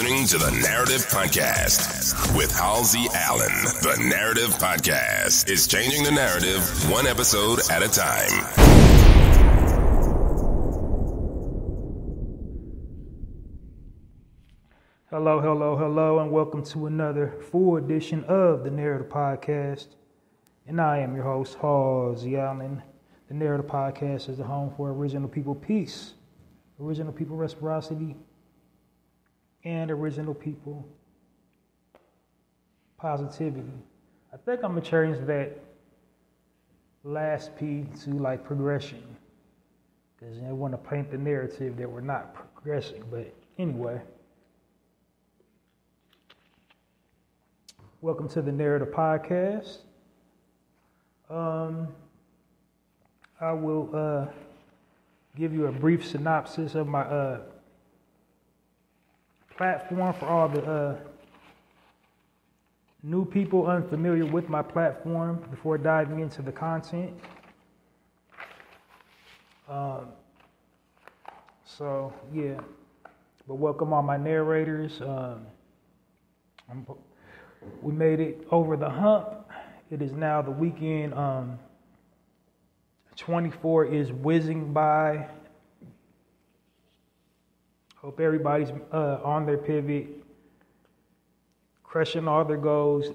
listening to the Narrative Podcast with Halsey Allen. The Narrative Podcast is changing the narrative one episode at a time. Hello, and welcome to another full edition of the Narrative Podcast. And I am your host, Halsey Allen. The Narrative Podcast is the home for original people peace, original people reciprocity, and original people positivity. I think I'm going to change that last P to like progression, because I want to paint the narrative that we're not progressing. But anyway, welcome to the Narrative Podcast. I will give you a brief synopsis of my platform for all the new people unfamiliar with my platform before diving into the content. But welcome all my narrators. We made it over the hump. It is now the weekend. 24 is whizzing by. Hope everybody's on their pivot, crushing all their goals,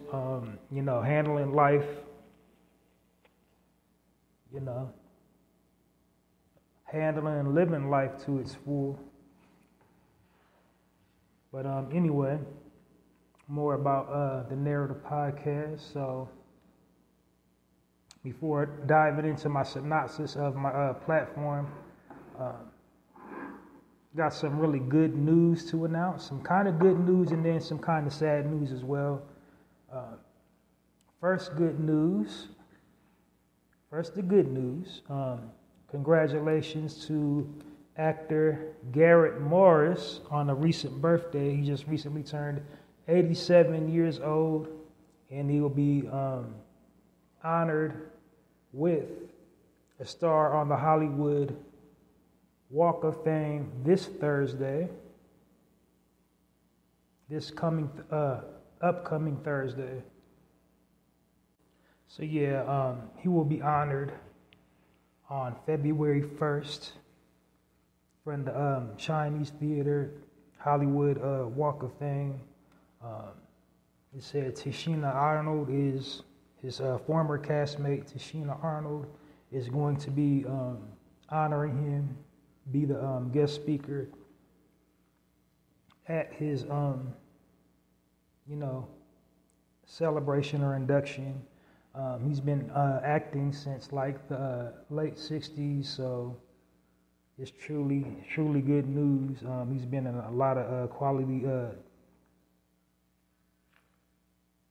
handling life, handling and living life to its full. But anyway, more about the Narrative Podcast. So before diving into my synopsis of my platform, got some really good news to announce, some kind of good news and then some kind of sad news as well. First the good news. Congratulations to actor Garrett Morris on a recent birthday. He just recently turned 87 years old, and he will be honored with a star on the Hollywood Walk of Fame this Thursday, upcoming Thursday. So he will be honored on February 1st from the Chinese Theater Hollywood Walk of Fame. It said Tashina Arnold is his former castmate. Tashina Arnold is going to be honoring him, be the guest speaker at his celebration or induction. He's been acting since like the late 60s, so it's truly good news. He's been in a lot of quality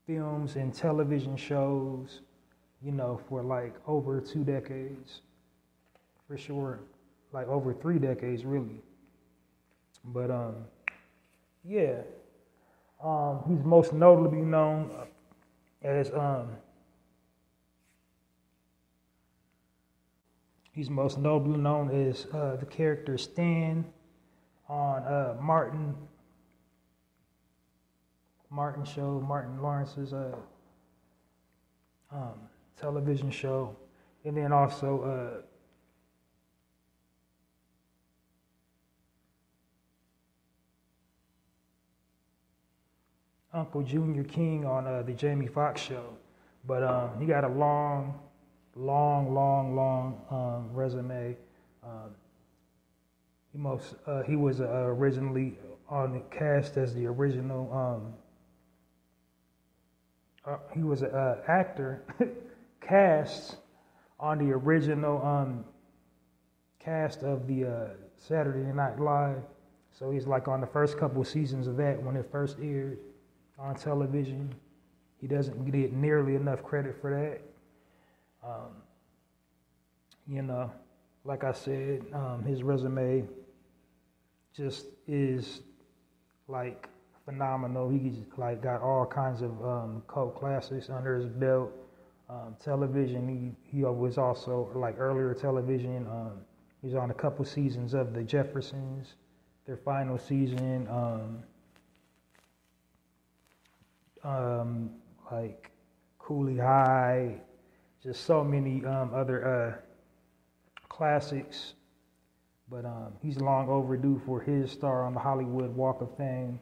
films and television shows, for like over 2 decades, for sure, like over 3 decades, really. But he's most notably known as the character Stan on Martin Lawrence's television show, and then also Uncle Junior King on the Jamie Foxx show. But he got a long resume. He was originally on the cast as the original. He was an actor cast on the original cast of the Saturday Night Live. So he's like on the first couple of seasons of that when it first aired on television. He doesn't get nearly enough credit for that. Like I said, his resume just is like phenomenal. He's like got all kinds of cult classics under his belt. Television, he was also like earlier television. He's on a couple seasons of The Jeffersons, their final season. like Cooley High, just so many other classics. But he's long overdue for his star on the Hollywood Walk of Fame.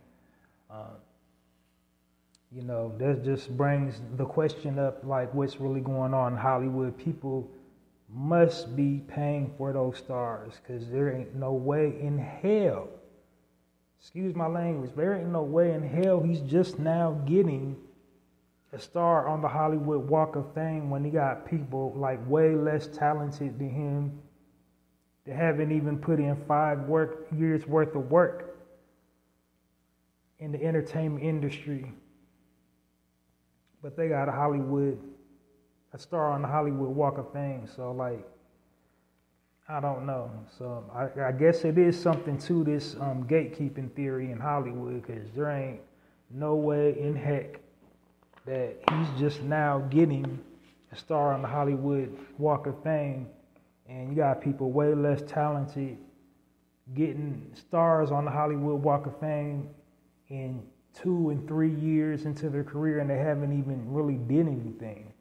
You know, that just brings the question up, like, what's really going on in Hollywood? People must be paying for those stars, because there ain't no way in hell, excuse my language, there ain't no way in hell he's just now getting a star on the Hollywood Walk of Fame when he got people like way less talented than him that haven't even put in 5 years worth of work in the entertainment industry. But they got a star on the Hollywood Walk of Fame. So, like, I don't know. So I guess it is something to this gatekeeping theory in Hollywood, because there ain't no way in heck that he's just now getting a star on the Hollywood Walk of Fame, and you got people way less talented getting stars on the Hollywood Walk of Fame in 2 and 3 years into their career, and they haven't even really did anything.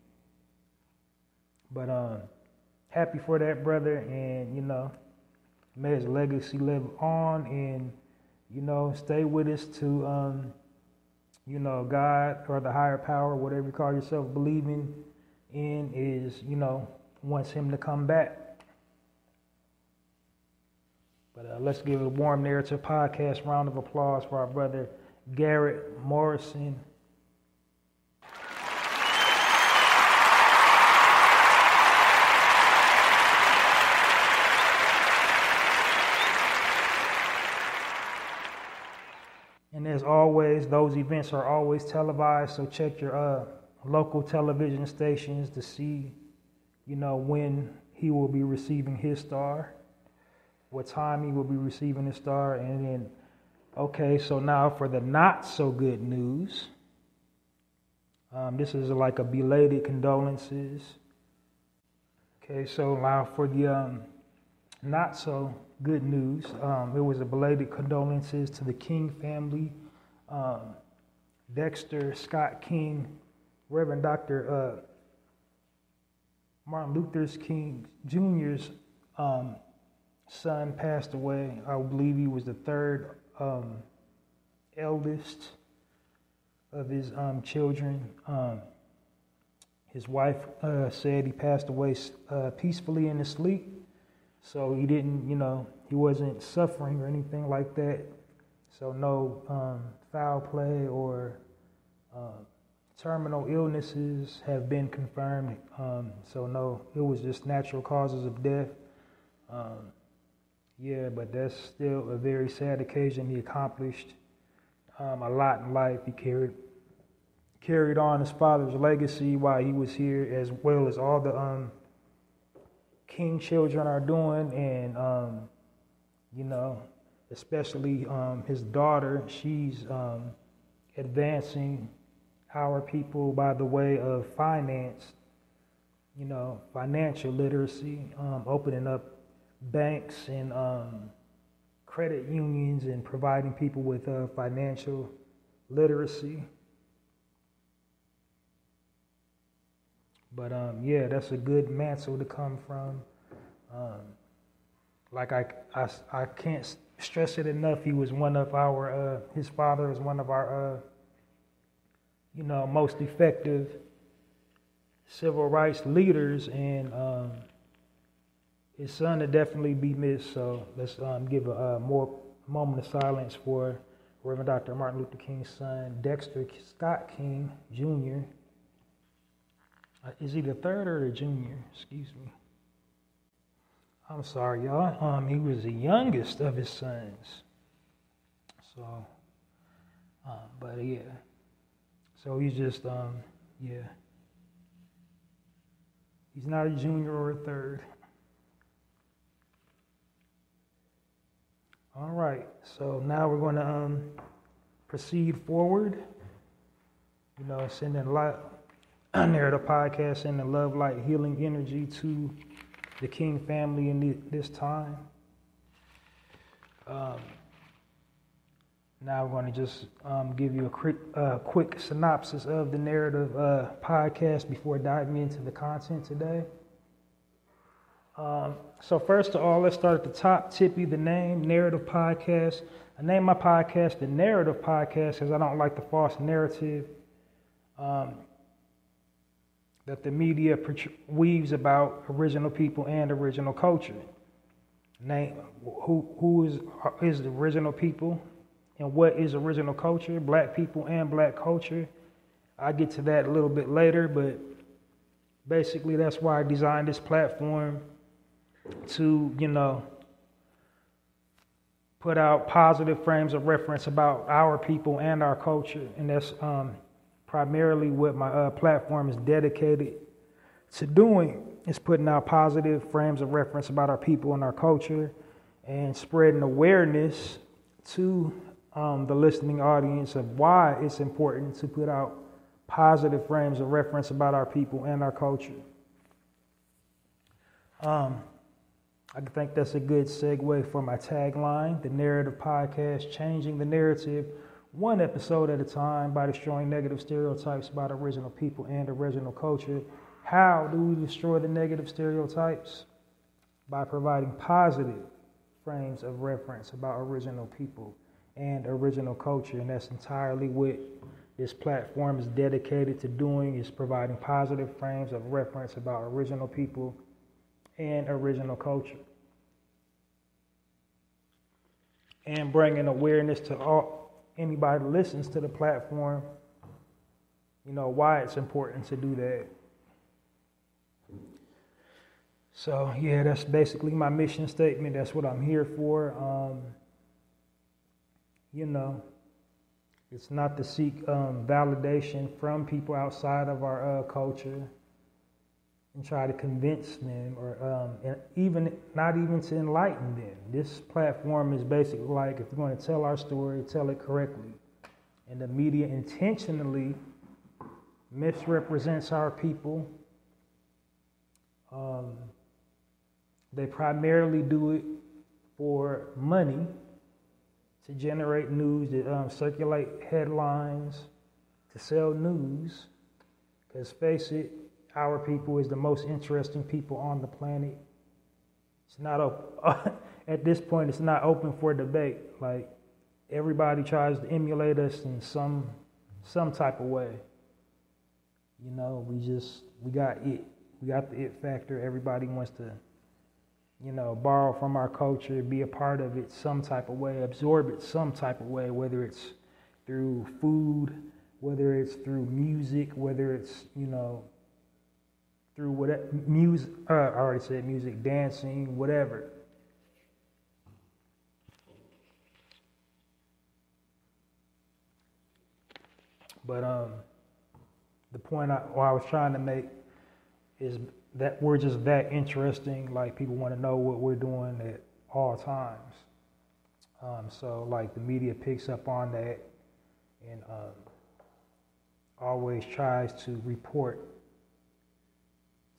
But happy for that brother, and you know, may his legacy live on, and you know, stay with us to you know, God or the higher power, whatever you call yourself believing in, is, you know, wants him to come back. But let's give a warm Narrative Podcast round of applause for our brother Garrett Morrison. And as always, those events are always televised, so check your local television stations to see, you know, when he will be receiving his star, what time he will be receiving his star, and then, okay, so now for the not so good news. This is like a belated condolences. Okay, so now for the not so good news. It was a belated condolences to the King family. Dexter Scott King, Reverend Dr. Martin Luther King Jr.'s son passed away. I believe he was the third eldest of his children. His wife said he passed away peacefully in his sleep. So he didn't, you know, he wasn't suffering or anything like that. So no foul play or terminal illnesses have been confirmed. So no, it was just natural causes of death. Yeah, but that's still a very sad occasion. He accomplished a lot in life. He carried on his father's legacy while he was here, as well as all the King children are doing, and you know, especially his daughter. She's advancing our people by the way of finance, you know, financial literacy, opening up banks and credit unions and providing people with financial literacy. But yeah, that's a good mantle to come from. Like I can't stress it enough. He was one of our, his father was one of our, you know, most effective civil rights leaders, and his son would definitely be missed. So let's give a more moment of silence for Reverend Dr. Martin Luther King's son, Dexter Scott King Jr. Is he the third or the junior? Excuse me. I'm sorry, y'all. He was the youngest of his sons. So, but yeah. So he's just, yeah. He's not a junior or a third. All right. So now we're going to proceed forward. You know, sending Narrative Podcast, sending love, light, healing energy to the King family in this time. Now I'm going to just give you a quick synopsis of the Narrative podcast before diving into the content today. So first of all, let's start at the top. Tippy, the name, Narrative Podcast. I named my podcast the Narrative Podcast because I don't like the false narrative that the media weaves about original people and original culture. Name who is the original people and what is original culture, black people and black culture. I'll get to that a little bit later, but basically that's why I designed this platform to, put out positive frames of reference about our people and our culture. And that's primarily what my platform is dedicated to doing, is putting out positive frames of reference about our people and our culture and spreading awareness to the listening audience of why it's important to put out positive frames of reference about our people and our culture. I think that's a good segue for my tagline, the Narrative Podcast, changing the narrative one episode at a time by destroying negative stereotypes about original people and original culture. How do we destroy the negative stereotypes? By providing positive frames of reference about original people and original culture. And that's entirely what this platform is dedicated to doing, is providing positive frames of reference about original people and original culture, and bringing awareness to anybody who listens to the platform, why it's important to do that. So yeah, that's basically my mission statement. That's what I'm here for. It's not to seek validation from people outside of our culture and try to convince them, or not even to enlighten them. This platform is basically like, if you're going to tell our story, tell it correctly. And the media intentionally misrepresents our people. They primarily do it for money, to generate news, to circulate headlines, to sell news. Because face it, our people is the most interesting people on the planet. It's not open. At this point, it's not open for debate. Like, everybody tries to emulate us in some type of way. We got it. We got the it factor. Everybody wants to, borrow from our culture, be a part of it some type of way, absorb it some type of way, whether it's through food, whether it's through music, whether it's, through whatever music, I already said music, dancing, whatever. But the point I was trying to make is that we're just that interesting. Like, people want to know what we're doing at all times. So like the media picks up on that and always tries to report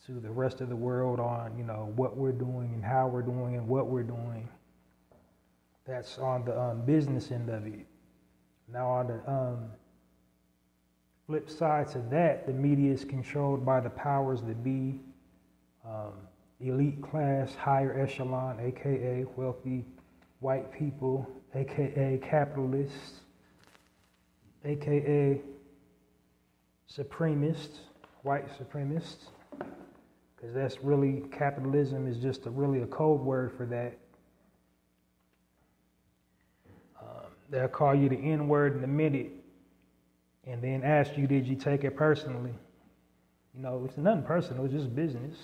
to the rest of the world on, what we're doing and how we're doing and what we're doing. That's on the business end of it. Now on the flip side to that, the media is controlled by the powers that be, elite class, higher echelon, aka wealthy white people, aka capitalists, aka supremacists, white supremacists. Because that's really, capitalism is just really a code word for that. They'll call you the N-word in a minute and then ask you, did you take it personally? It's nothing personal, it's just business.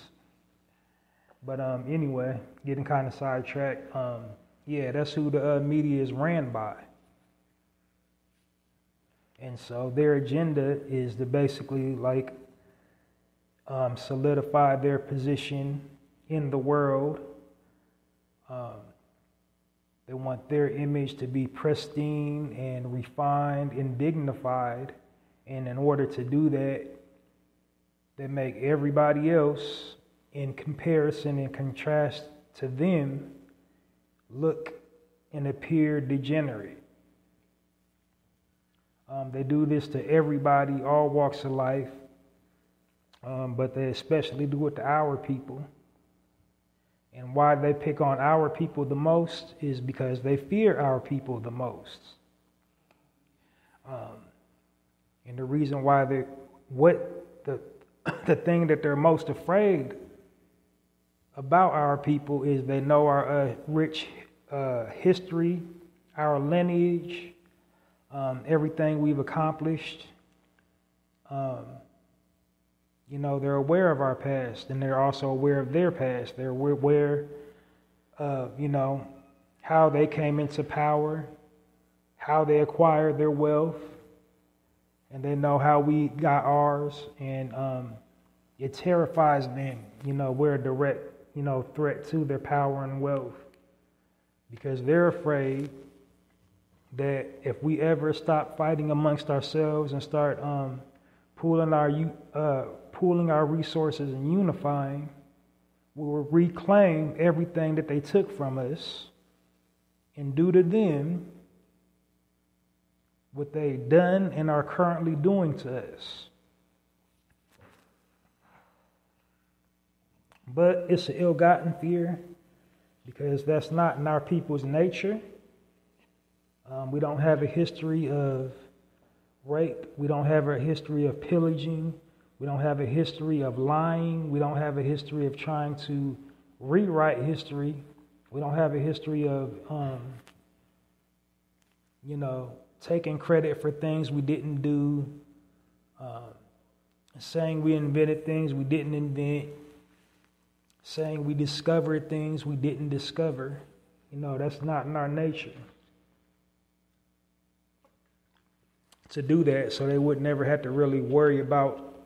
But anyway, getting kind of sidetracked. That's who the media is ran by. And so their agenda is to basically solidify their position in the world. They want their image to be pristine and refined and dignified. And in order to do that, they make everybody else, in comparison and contrast to them, look and appear degenerate. They do this to everybody, all walks of life, but they especially do it to our people. And why they pick on our people the most is because they fear our people the most. And the reason why the thing that they're most afraid about our people is they know our rich history, our lineage, everything we've accomplished. They're aware of our past, and they're also aware of their past. They're aware of, how they came into power, how they acquired their wealth, and they know how we got ours. And it terrifies them. We're a direct, threat to their power and wealth, because they're afraid that if we ever stop fighting amongst ourselves and start pooling our resources and unifying, we will reclaim everything that they took from us and do to them what they've done and are currently doing to us. But it's an ill-gotten fear, because that's not in our people's nature. We don't have a history of rape. We don't have a history of pillaging. We don't have a history of lying. We don't have a history of trying to rewrite history. We don't have a history of, taking credit for things we didn't do, saying we invented things we didn't invent, saying we discovered things we didn't discover. That's not in our nature to do that, so they would never have to really worry about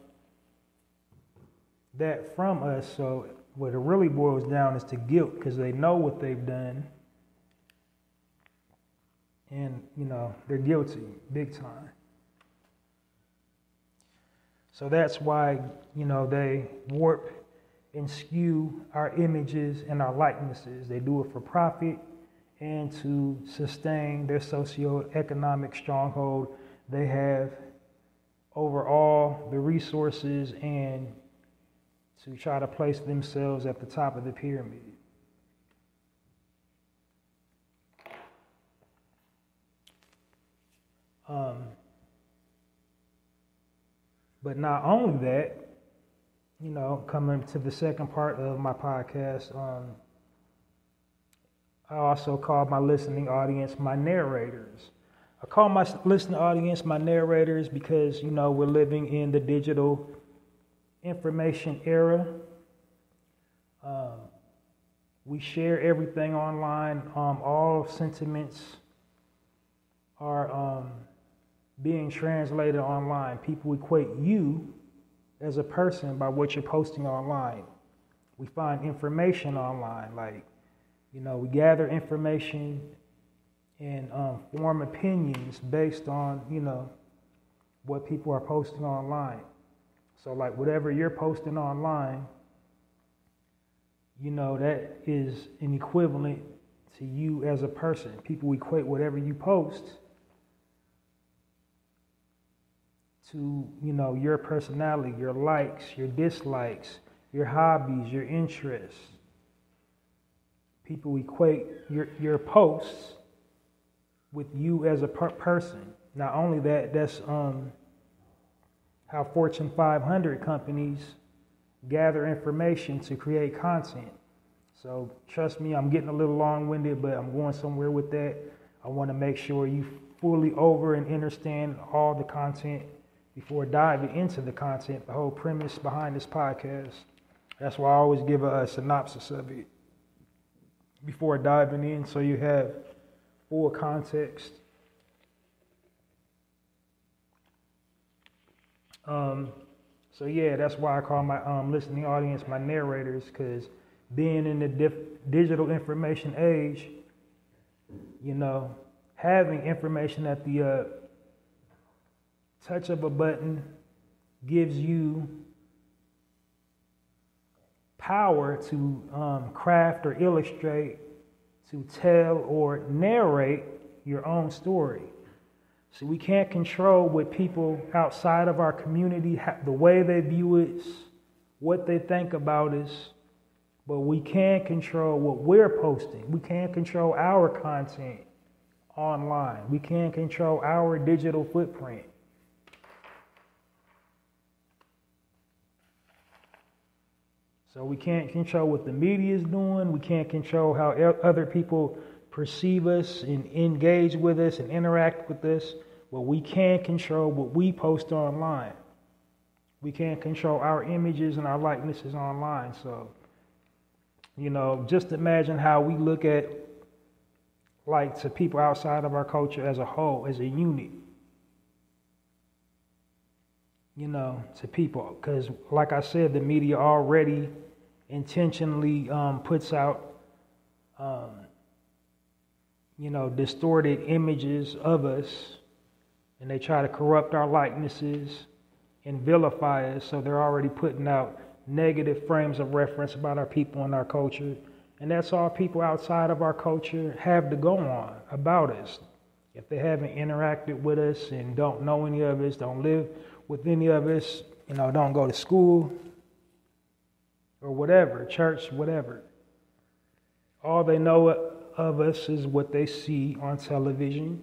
that from us. So what it really boils down is to guilt, because they know what they've done, and they're guilty big time. So that's why they warp and skew our images and our likenesses. They do it for profit and to sustain their socioeconomic stronghold they have over all the resources, and to try to place themselves at the top of the pyramid. But not only that, coming to the second part of my podcast, I also call my listening audience my narrators. I call my listening audience my narrators because, we're living in the digital information era. We share everything online. All sentiments are being translated online. People equate you as a person by what you're posting online. We find information online, we gather information and form opinions based on, what people are posting online. So whatever you're posting online, that is an equivalent to you as a person. People equate whatever you post to, your personality, your likes, your dislikes, your hobbies, your interests. People equate your posts with you as a person. Not only that, that's how Fortune 500 companies gather information to create content. So trust me, I'm getting a little long-winded, but I'm going somewhere with that. I want to make sure you fully over and understand all the content before diving into the content, the whole premise behind this podcast. That's why I always give a synopsis of it before diving in, so you have full context. So yeah, that's why I call my listening audience my narrators, because being in the digital information age, having information at the touch of a button gives you power to craft or illustrate, to tell or narrate your own story. See, we can't control what people outside of our community, the way they view us, what they think about us, but we can control what we're posting. We can't control our content online. We can't control our digital footprint. So we can't control what the media is doing. We can't control how other people perceive us and engage with us and interact with us. But we can control what we post online. We can't control our images and our likenesses online. So, just imagine how we look at, like, to people outside of our culture as a whole, as a unit. To people. Because, like I said, the media already intentionally puts out, distorted images of us, and they try to corrupt our likenesses and vilify us. So they're already putting out negative frames of reference about our people and our culture. And that's all people outside of our culture have to go on about us. If they haven't interacted with us and don't know any of us, don't live with any of us, don't go to school or whatever, church, whatever. All they know of us is what they see on television,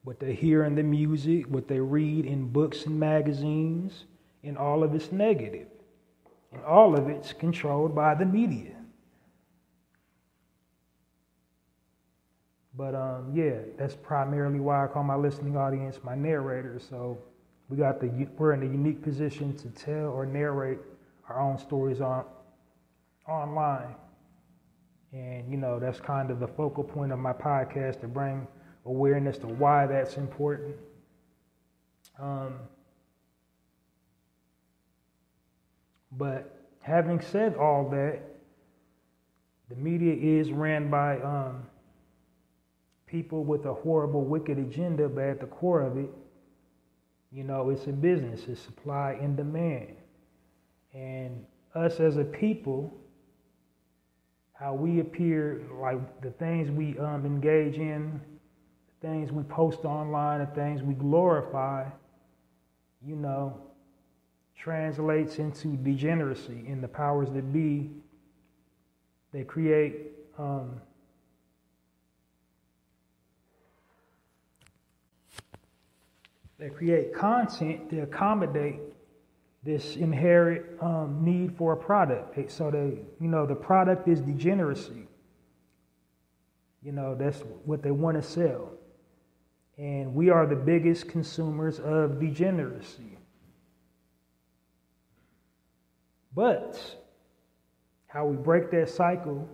what they hear in the music, what they read in books and magazines, and all of it's negative. And all of it's controlled by the media. But that's primarily why I call my listening audience my narrator. So we're in a unique position to tell or narrate our own stories online. And, that's kind of the focal point of my podcast, to bring awareness to why that's important. But having said all that, the media is ran by people with a horrible, wicked agenda, but at the core of it, it's a business, it's supply and demand. And us as a people, how we appear, like the things we engage in, the things we post online, the things we glorify, translates into degeneracy. And the powers that be, they create content to accommodate this inherent need for a product. So the product is degeneracy. That's what they want to sell. And we are the biggest consumers of degeneracy. But how we break that cycle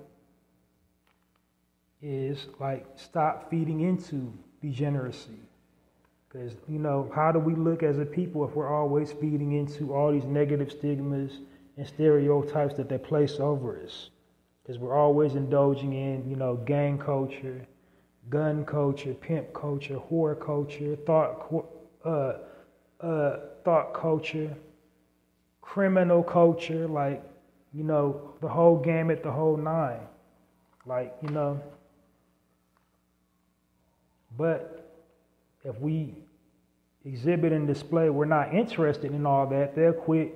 is stop feeding into degeneracy. Because, how do we look as a people if we're always feeding into all these negative stigmas and stereotypes that they place over us? Because we're always indulging in, gang culture, gun culture, pimp culture, whore culture, thought culture, criminal culture, the whole gamut, the whole nine. But if we exhibit and display, we're not interested in all that, they'll quit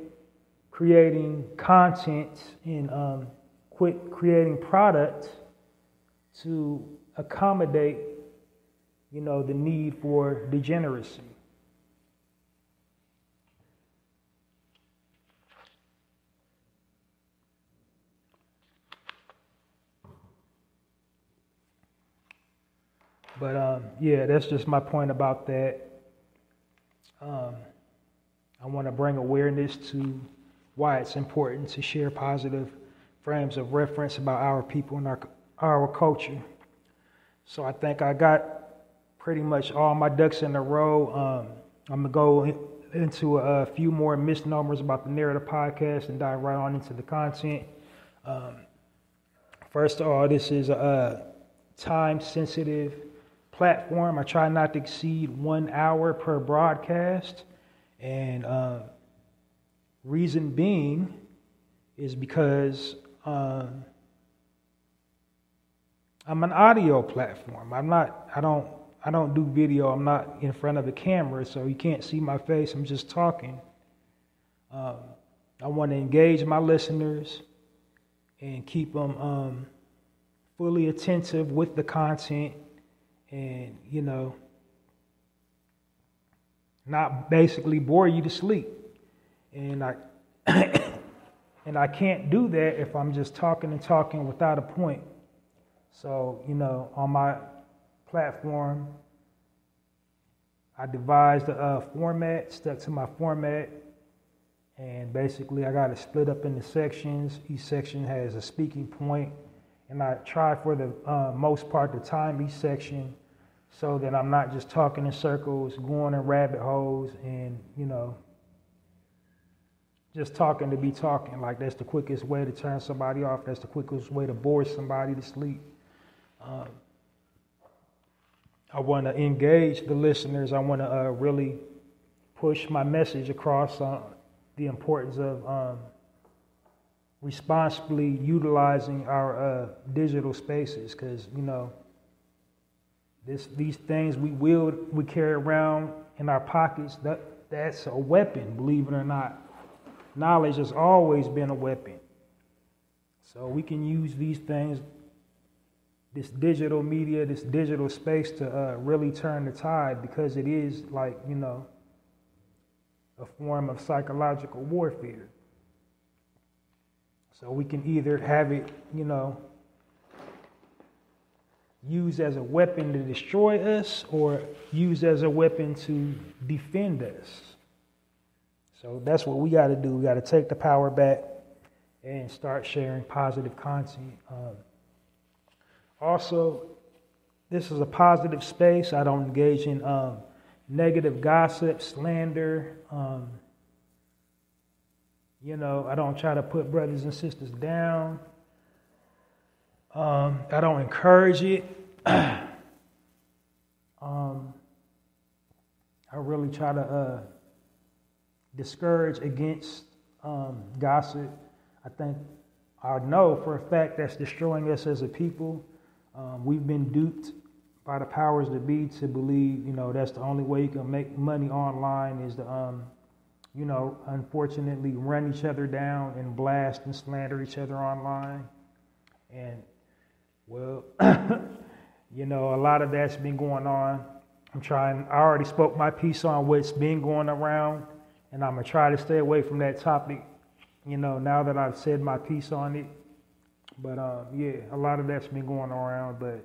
creating content and quit creating product to accommodate, the need for degeneracy. But that's just my point about that. I want to bring awareness to why it's important to share positive frames of reference about our people and our culture. So I think I got pretty much all my ducks in a row. I'm going to go into a few more misnomers about the Narrator podcast and dive right on into the content. First of all, this is a time-sensitive platform. I try not to exceed 1 hour per broadcast. And reason being is because I'm an audio platform. I I don't do video. I'm not in front of the camera, so you can't see my face. I'm just talking. I want to engage my listeners and keep them fully attentive with the content, and not basically bore you to sleep. And I and I can't do that if I'm just talking and talking without a point. So, on my platform, I devised a format, stuck to my format, and basically I got it split up into sections. Each section has a speaking point, and I try for the most part to time each section so that I'm not just talking in circles, going in rabbit holes, and, just talking to be talking. Like, that's the quickest way to turn somebody off. That's the quickest way to bore somebody to sleep. I want to engage the listeners. I want to really push my message across the importance of responsibly utilizing our digital spaces, because these things we carry around in our pockets, that's a weapon, believe it or not. Knowledge has always been a weapon. So we can use these things, this digital media, this digital space, to really turn the tide, because it is like, a form of psychological warfare. So we can either have it, used as a weapon to destroy us, or used as a weapon to defend us. So that's what we got to do. We got to take the power back and start sharing positive content. Also, this is a positive space. I don't engage in negative gossip, slander. I don't try to put brothers and sisters down. I don't encourage it. I really try to discourage against gossip. I know for a fact that's destroying us as a people. We've been duped by the powers that be to believe, that's the only way you can make money online is to, unfortunately run each other down and blast and slander each other online. And, well, a lot of that's been going on. I already spoke my piece on what's been going around, and I'm going to try to stay away from that topic, now that I've said my piece on it. But, a lot of that's been going around. But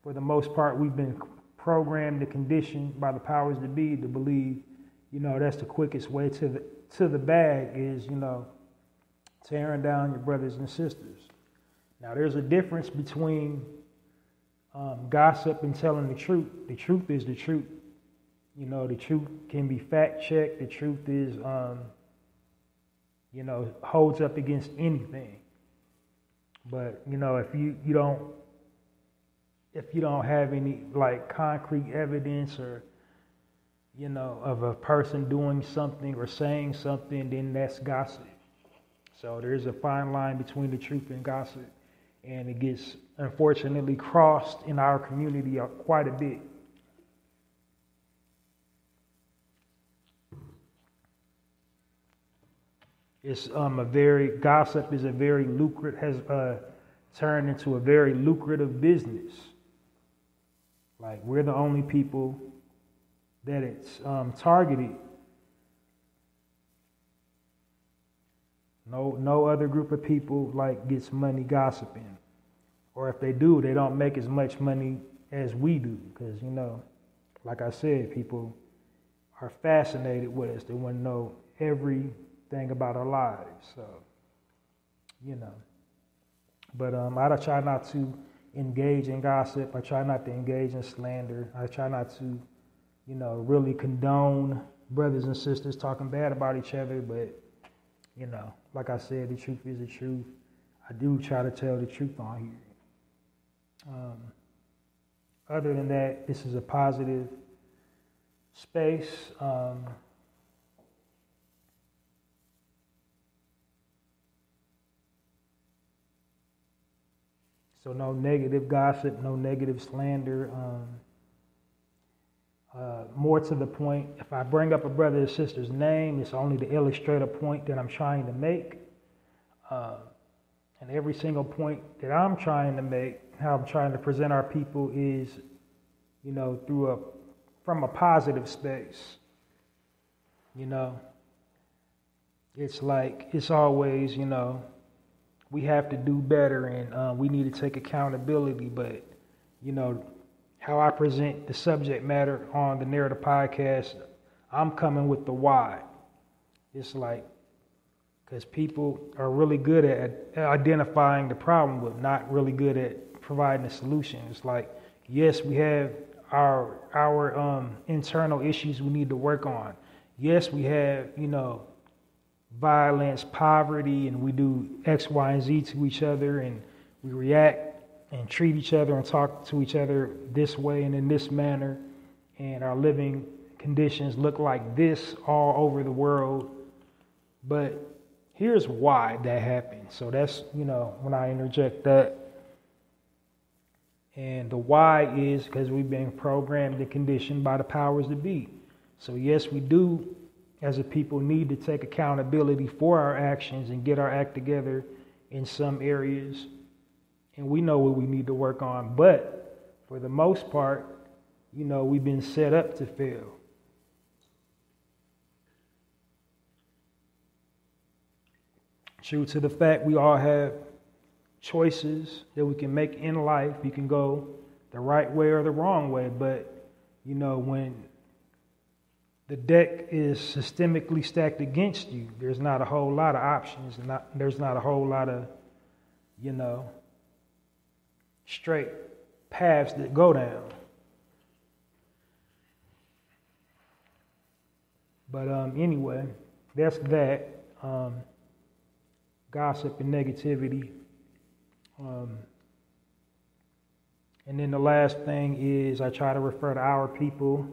for the most part, we've been programmed and conditioned by the powers that be to believe, that's the quickest way to the bag is, tearing down your brothers and sisters. Now, there's a difference between gossip and telling the truth. The truth is the truth. The truth can be fact-checked. The truth is, holds up against anything. But, if you don't have any, concrete evidence or, of a person doing something or saying something, then that's gossip. So there's a fine line between the truth and gossip. And it gets, unfortunately, crossed in our community quite a bit. Gossip is has turned into a very lucrative business. Like, we're the only people that it's targeted. No other group of people gets money gossiping, or if they do, they don't make as much money as we do, because like I said, people are fascinated with us. They want to know everything about our lives. So, but I try not to engage in gossip. I try not to engage in slander. I try not to, really condone brothers and sisters talking bad about each other, but like I said, the truth is the truth. I do try to tell the truth on here. Other than that, this is a positive space. So no negative gossip, no negative slander. More to the point, if I bring up a brother or sister's name, it's only to illustrate a point that I'm trying to make. And every single point that I'm trying to make, how I'm trying to present our people is, from a positive space. It's like, it's always, we have to do better and we need to take accountability. But, how I present the subject matter on the Narrative Podcast, I'm coming with the why. It's like, because people are really good at identifying the problem, but not really good at providing a solution. It's like, yes, we have our internal issues we need to work on. Yes, we have, violence, poverty, and we do X, Y, and Z to each other, and we react and treat each other and talk to each other this way and in this manner, and our living conditions look like this all over the world. But here's why that happened. So that's, when I interject that. And the why is because we've been programmed and conditioned by the powers that be. So yes, we do, as a people, need to take accountability for our actions and get our act together in some areas. And we know what we need to work on. But for the most part, we've been set up to fail. True to the fact we all have choices that we can make in life. You can go the right way or the wrong way. But, when the deck is systemically stacked against you, there's not a whole lot of options. There's not a whole lot of, straight paths that go down. But anyway, that's that. Gossip and negativity. And then the last thing is I try to refer to our people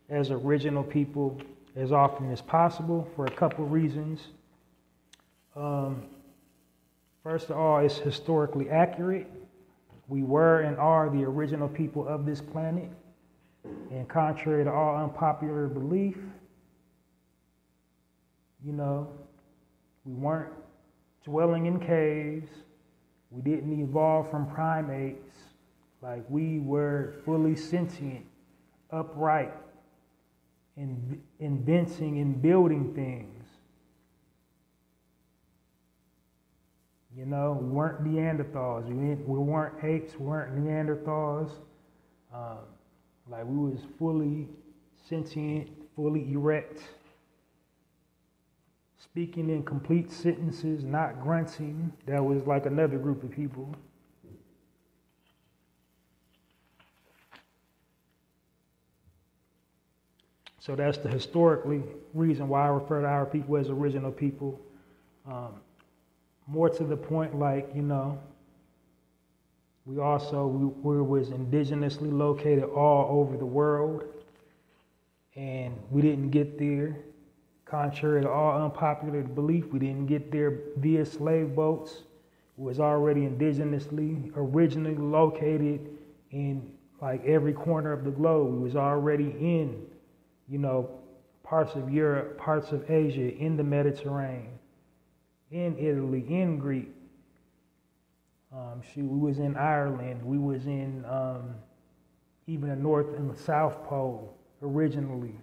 as original people as often as possible for a couple reasons. First of all, it's historically accurate. We were and are the original people of this planet. And contrary to all unpopular belief, we weren't dwelling in caves. We didn't evolve from primates. Like, we were fully sentient, upright, and inventing and building things. We weren't Neanderthals. We weren't apes. We weren't Neanderthals. We was fully sentient, fully erect, speaking in complete sentences, not grunting. That was like another group of people. So that's the historically reason why I refer to our people as original people. More to the point, we was indigenously located all over the world, and we didn't get there. Contrary to all unpopular belief, we didn't get there via slave boats. It was already indigenously, originally located in every corner of the globe. We was already in, parts of Europe, parts of Asia, in the Mediterranean, in Italy, in Greece. We was in Ireland. We was in even the North and the South Pole originally.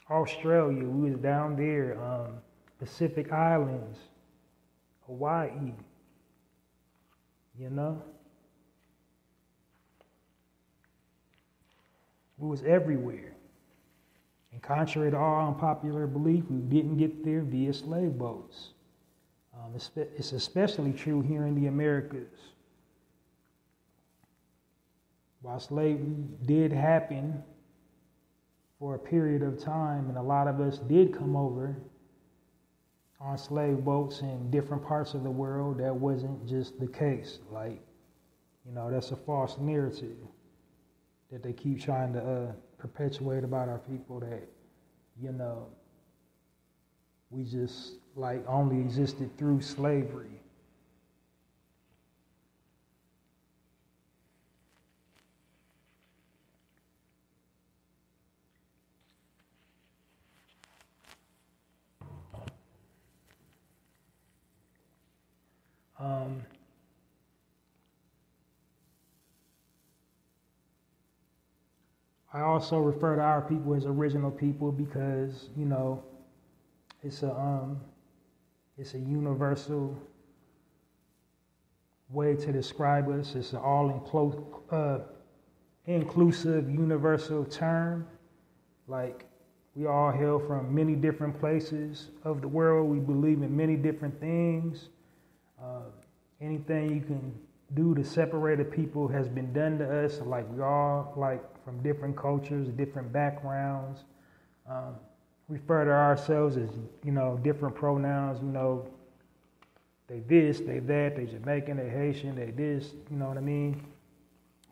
Australia, we was down there, Pacific Islands, Hawaii, We was everywhere. And contrary to all unpopular belief, we didn't get there via slave boats. It's especially true here in the Americas. While slavery did happen for a period of time, and a lot of us did come over on slave boats in different parts of the world, that wasn't just the case. That's a false narrative that they keep trying to perpetuate about our people, that, We just like only existed through slavery. I also refer to our people as original people because, you know, it's a universal way to describe us. It's an inclusive universal term. Like, we all hail from many different places of the world. We believe in many different things. Anything you can do to separate a people has been done to us. Like, we all, like, from different cultures, different backgrounds, refer to ourselves as, you know, different pronouns. You know, they this, they that, they Jamaican, they Haitian, they this, you know what I mean?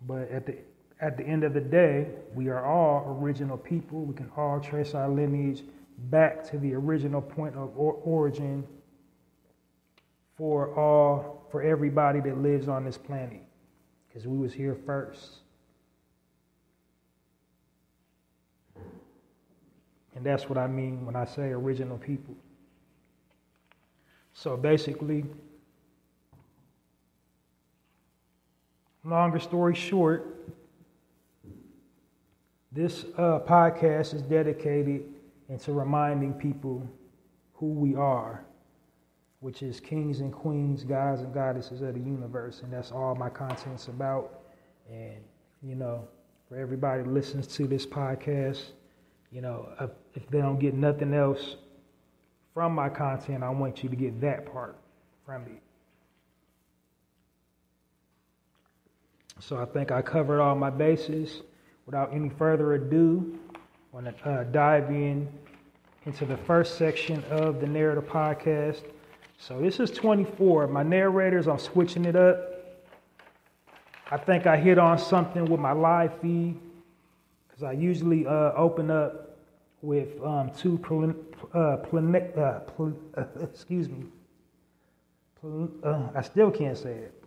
But at the end of the day, we are all original people. We can all trace our lineage back to the original point of origin for everybody that lives on this planet, because we was here first. And that's what I mean when I say original people. So basically, longer story short, this podcast is dedicated into reminding people who we are, which is kings and queens, gods and goddesses of the universe. And that's all my content's about. And, you know, for everybody that listens to this podcast, you know, if they don't get nothing else from my content, I want you to get that part from me. So I think I covered all my bases. Without any further ado, I want to dive into the first section of the Narrator podcast. So this is 24. My narrators, I'm switching it up. I think I hit on something with my live feed, because I usually open up with two excuse me. I still can't say it.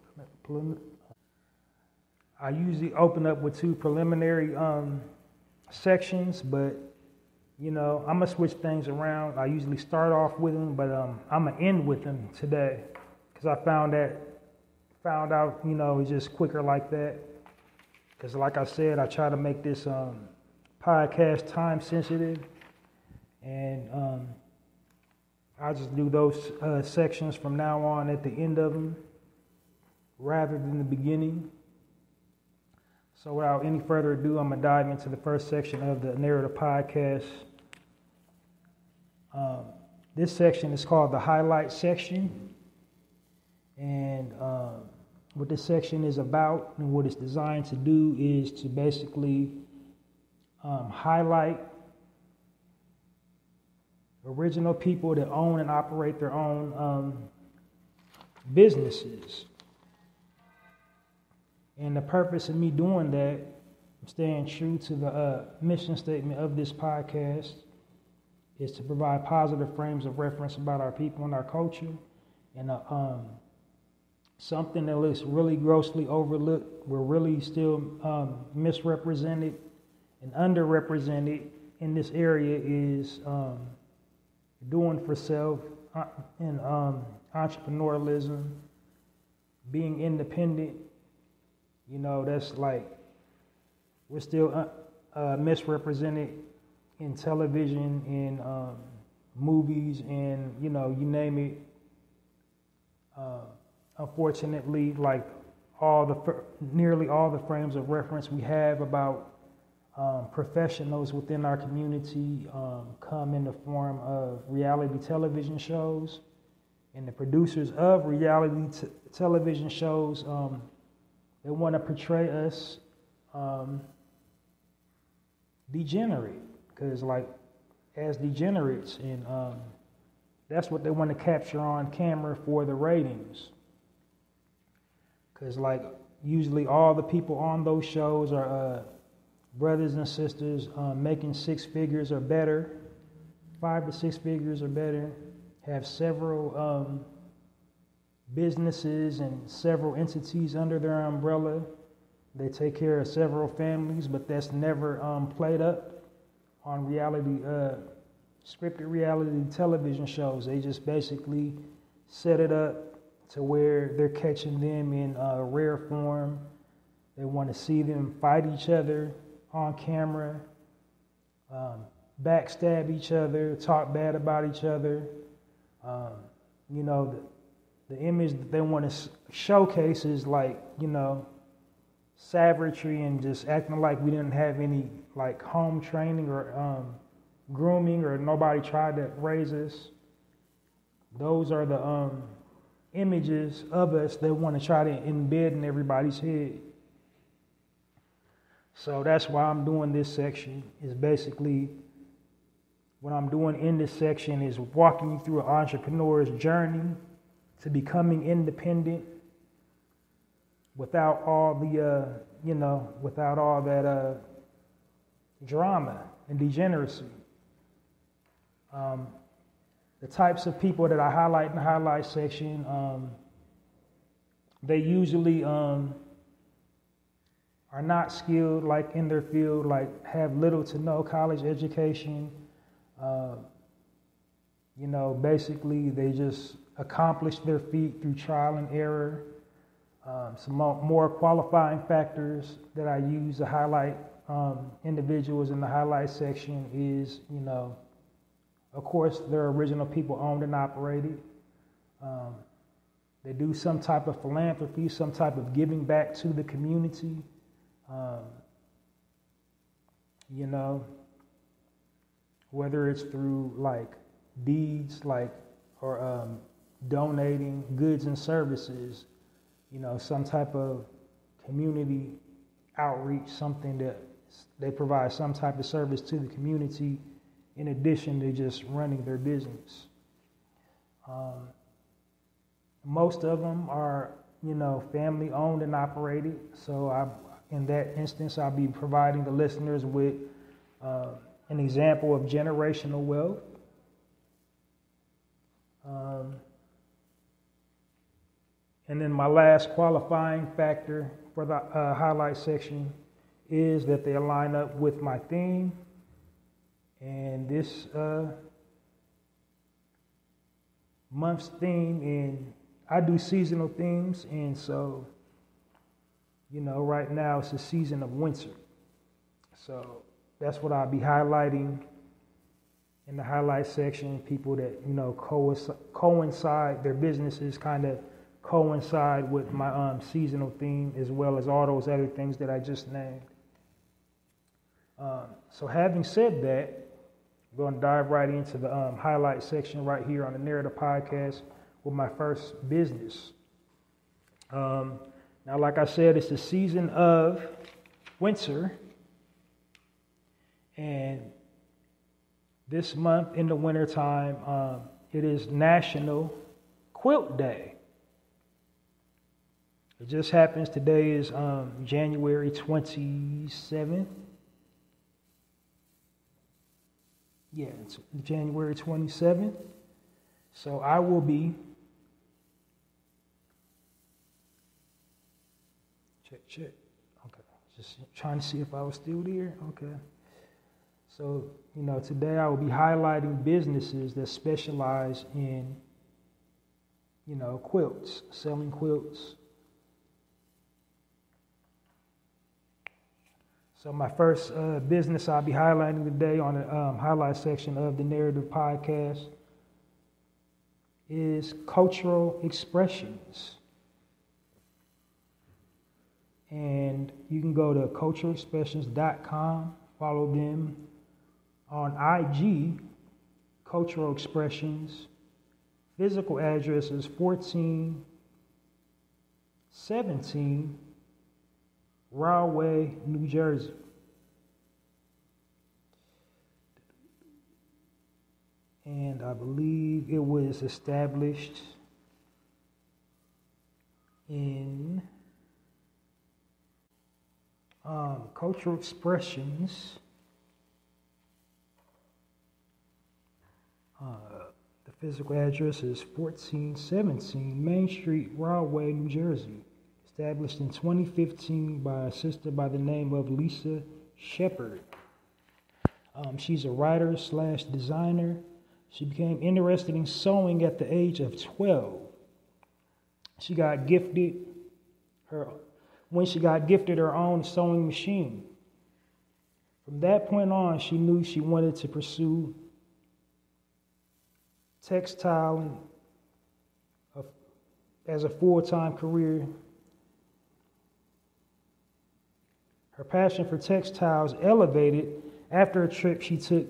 I usually open up with two preliminary sections, but you know, I'm gonna switch things around. I usually start off with them, but I'm gonna end with them today, because I found out, you know, it's just quicker like that. Because like I said, I try to make this podcast time sensitive, and I'll just do those sections from now on at the end of them, rather than the beginning. So without any further ado, I'm going to dive into the first section of the Narrator podcast. This section is called the highlight section. And what this section is about and what it's designed to do is to basically highlight original people that own and operate their own businesses. And the purpose of me doing that, I'm staying true to the mission statement of this podcast, is to provide positive frames of reference about our people and our culture, and something that looks really grossly overlooked. We're really still misrepresented and underrepresented in this area is doing for self and entrepreneurialism, being independent. You know, that's like, we're still misrepresented in television, in movies, and, you know, you name it. Unfortunately, like nearly all the frames of reference we have about professionals within our community come in the form of reality television shows, and the producers of reality television shows, they want to portray us degenerate, because like as degenerates, and that's what they want to capture on camera for the ratings. Because like usually all the people on those shows are brothers and sisters making six figures or better 5 to 6 figures or better, have several businesses and several entities under their umbrella. They take care of several families, but that's never played up on scripted reality television shows. They just basically set it up to where they're catching them in rare form. They want to see them fight each other on camera, backstab each other, talk bad about each other. You know, the image that they want to showcase is like, you know, savagery and just acting like we didn't have any like home training or grooming, or nobody tried to raise us. Those are the images of us they want to try to embed in everybody's head. So that's why I'm doing this section. Is basically what I'm doing in this section is walking you through an entrepreneur's journey to becoming independent without all the without all that drama and degeneracy. The types of people that I highlight in the highlight section, they usually are not skilled like in their field, like have little to no college education. You know, basically they just accomplish their feat through trial and error. Some more qualifying factors that I use to highlight individuals in the highlight section is, you know, of course, they're original people owned and operated. They do some type of philanthropy, some type of giving back to the community. You know, whether it's through like deeds, like, or donating goods and services, you know, some type of community outreach, something that they provide some type of service to the community in addition to just running their business. Most of them are, you know, family owned and operated. So in that instance, I'll be providing the listeners with an example of generational wealth. And then my last qualifying factor for the highlight section is that they align up with my theme. And this month's theme, and I do seasonal themes, and so, you know, right now it's the season of winter. So that's what I'll be highlighting in the highlight section. People that, you know, coincide, their businesses kind of coincide with my seasonal theme, as well as all those other things that I just named. So having said that, I'm going to dive right into the highlight section right here on the Narrative Podcast with my first business. Now, like I said, it's the season of winter, and this month in the wintertime, it is National Quilt Day. It just happens today is January 27th. Yeah, it's January 27th. So I will be, check. Okay, just trying to see if I was still there. Okay. So, you know, today I will be highlighting businesses that specialize in, you know, quilts, selling quilts. So my first business I'll be highlighting today on the highlight section of the Narrative Podcast is Cultural Expressions. And you can go to culturalexpressions.com, follow them on IG, Cultural Expressions. Physical address is 1417 Rahway, New Jersey. And I believe it was established in Cultural Expressions The physical address is 1417 Main Street, Rahway, New Jersey. Established in 2015 by a sister by the name of Lisa Shepard. She's a writer / designer. She became interested in sewing at the age of 12. When she got gifted her own sewing machine. From that point on, she knew she wanted to pursue textile as a full-time career. Her passion for textiles elevated after a trip she took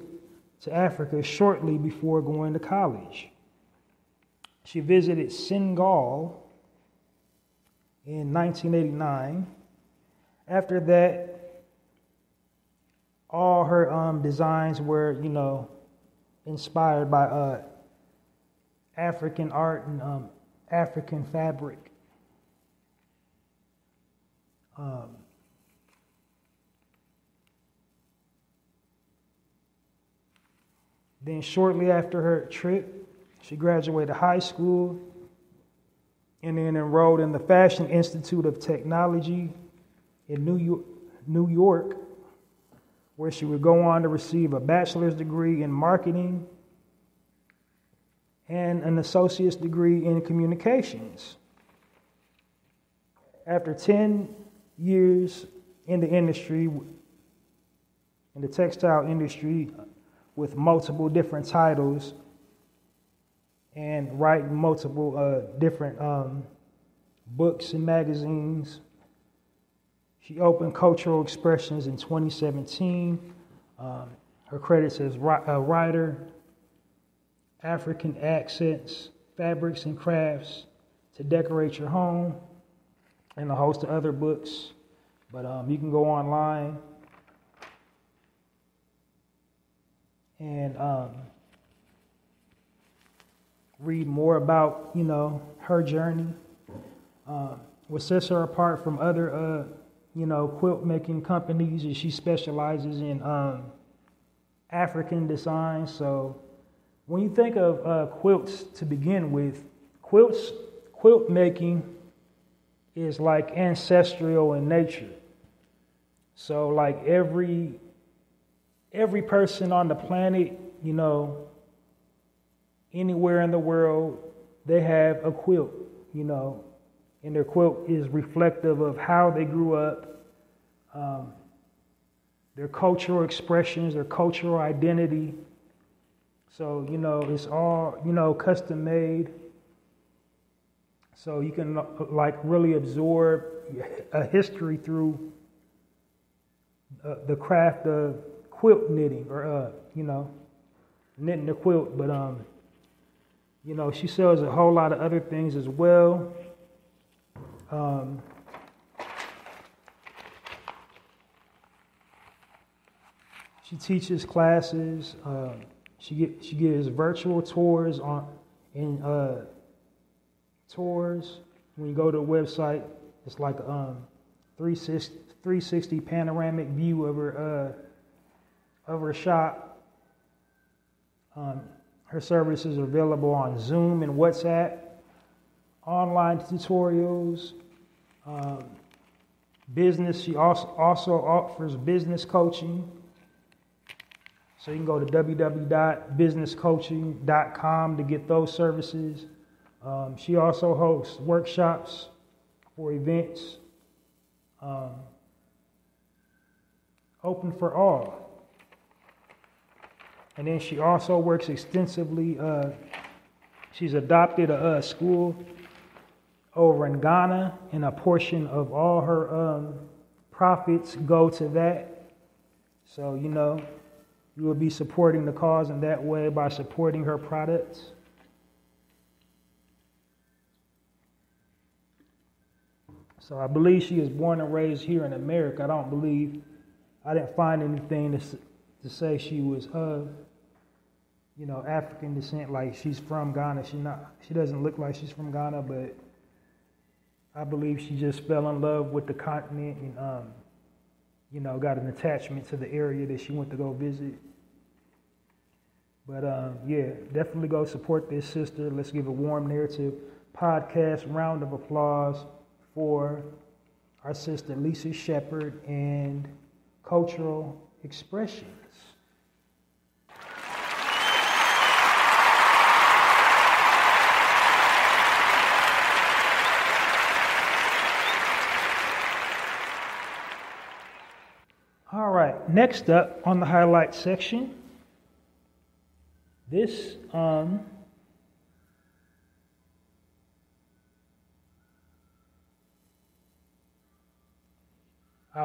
to Africa shortly before going to college. She visited Senegal in 1989. After that, all her designs were, inspired by African art and African fabric. Then shortly after her trip, she graduated high school and then enrolled in the Fashion Institute of Technology in New York, where she would go on to receive a bachelor's degree in marketing and an associate's degree in communications. After 10 years in the industry, in the textile industry, with multiple different titles and writing multiple different books and magazines. She opened Cultural Expressions in 2017. Her credits as a writer, African Accents, Fabrics and Crafts to Decorate Your Home, and a host of other books. But you can go online and read more about, her journey. What sets her apart from other, quilt making companies is she specializes in African design. So when you think of quilts to begin with, quilt making is like ancestral in nature. So like every person on the planet, anywhere in the world, they have a quilt, and their quilt is reflective of how they grew up, their cultural expressions, their cultural identity. So, it's all, custom made. So you can really absorb a history through the craft of quilt knitting or, knitting the quilt. But, she sells a whole lot of other things as well. She teaches classes. She gives virtual tours tours. When you go to the website, it's like a 360 panoramic view of her shop. Her services are available on Zoom and WhatsApp, online tutorials, business. She also offers business coaching. So you can go to www.businesscoaching.com to get those services. She also hosts workshops for events, open for all. And then she also works extensively. She's adopted a school over in Ghana, and a portion of all her profits go to that. So, you will be supporting the cause in that way by supporting her products. So I believe she is born and raised here in America. I didn't find anything to say she was of, African descent, like she's from Ghana. She doesn't look like she's from Ghana, but I believe she just fell in love with the continent and, got an attachment to the area that she went to go visit. But yeah, definitely go support this sister. Let's give a warm Narrative podcast round of applause for our sister Lisa Shepherd and Cultural Expressions. All right, next up on the highlight section, this I'll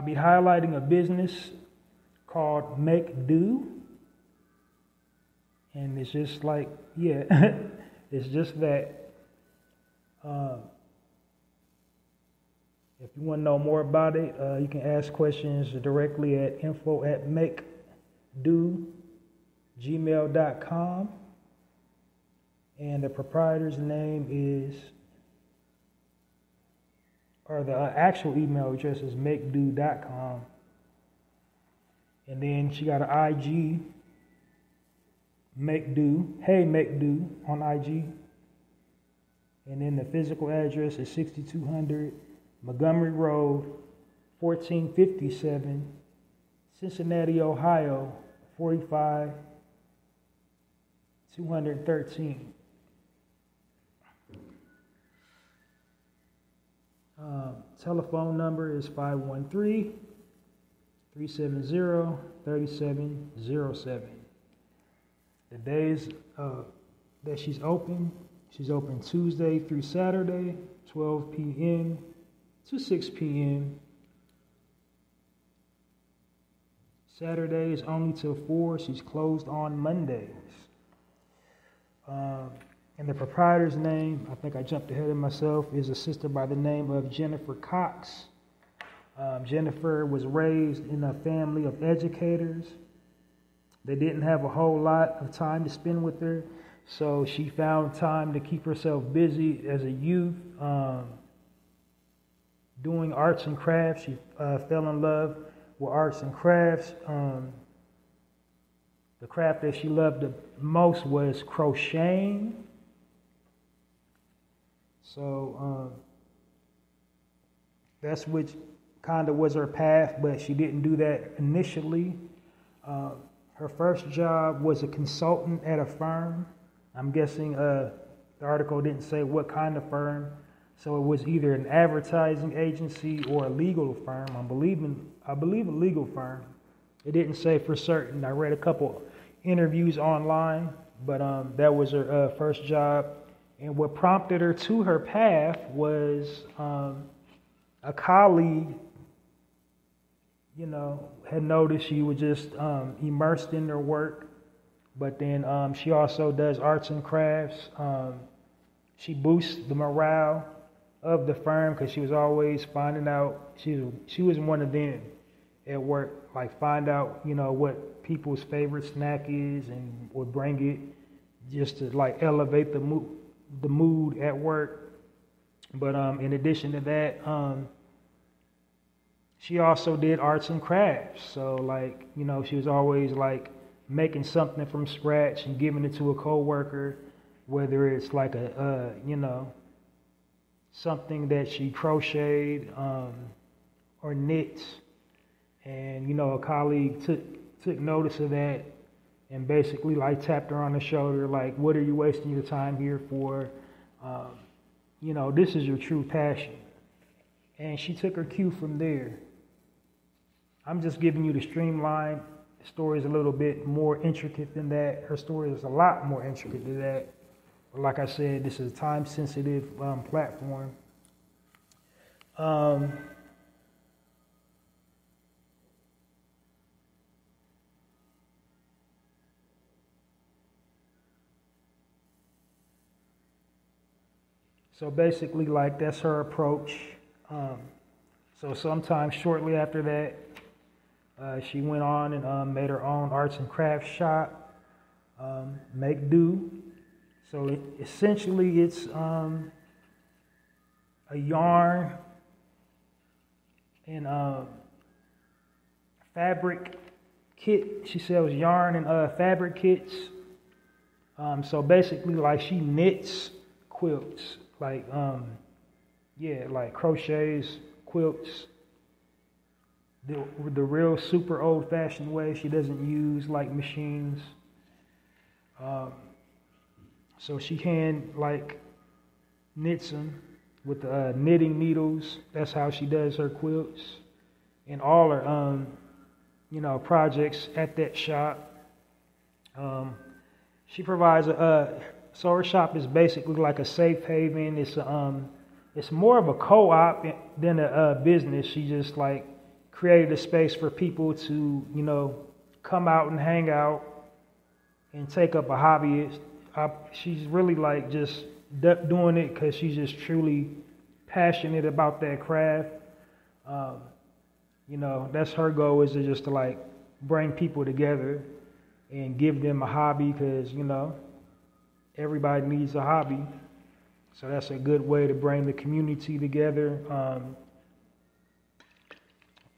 be highlighting a business called Make Do. And it's just like, yeah, it's just that. If you want to know more about it, you can ask questions directly at info@makedo@gmail.com. And the proprietor's name is, or the actual email address is makedo.com. And then she got an IG, Make Do, Hey Make Do on IG. And then the physical address is 6200 Montgomery Road, 1457, Cincinnati, Ohio, 45213. Telephone number is 513-370-3707. The days that she's open Tuesday through Saturday, 12 p.m. to 6 p.m. Saturday is only till 4. She's closed on Mondays. And the proprietor's name, I think I jumped ahead of myself, is a sister by the name of Jennifer Cox. Jennifer was raised in a family of educators. They didn't have a whole lot of time to spend with her, so she found time to keep herself busy as a youth, doing arts and crafts. She fell in love with arts and crafts. The craft that she loved the most was crocheting. So that's which kind of was her path, but she didn't do that initially. Her first job was a consultant at a firm. I'm guessing the article didn't say what kind of firm, so it was either an advertising agency or a legal firm. I believe a legal firm. It didn't say for certain. I read a couple interviews online, but that was her first job. And what prompted her to her path was a colleague, had noticed she was just immersed in her work. But then she also does arts and crafts. She boosts the morale of the firm because she was always finding out, she was one of them at work, like find out, what people's favorite snack is and would bring it just to like elevate the mood at work. But in addition to that, she also did arts and crafts. So like, she was always like making something from scratch and giving it to a coworker, whether it's like something that she crocheted or knits. And, a colleague took notice of that and basically like tapped her on the shoulder, like, what are you wasting your time here for? This is your true passion. And she took her cue from there. I'm just giving you the streamline. The story is a little bit more intricate than that. Her story is a lot more intricate than that. But like I said, this is a time-sensitive platform. So basically, like, that's her approach. So sometime shortly after that, she went on and made her own arts and crafts shop, Make Do. So essentially, it's a yarn and fabric kit. She sells yarn and fabric kits So basically, like, she knits quilts, like like crochets, quilts, the real super old-fashioned way. She doesn't use like machines. So she hand knits them with the knitting needles. That's how she does her quilts and all her projects at that shop. She provides so her shop is basically like a safe haven. It's more of a co-op than a business. She just created a space for people to come out and hang out and take up a hobby. She's really just doing it because she's just truly passionate about that craft. That's her goal, is to just to bring people together and give them a hobby, because everybody needs a hobby. So that's a good way to bring the community together.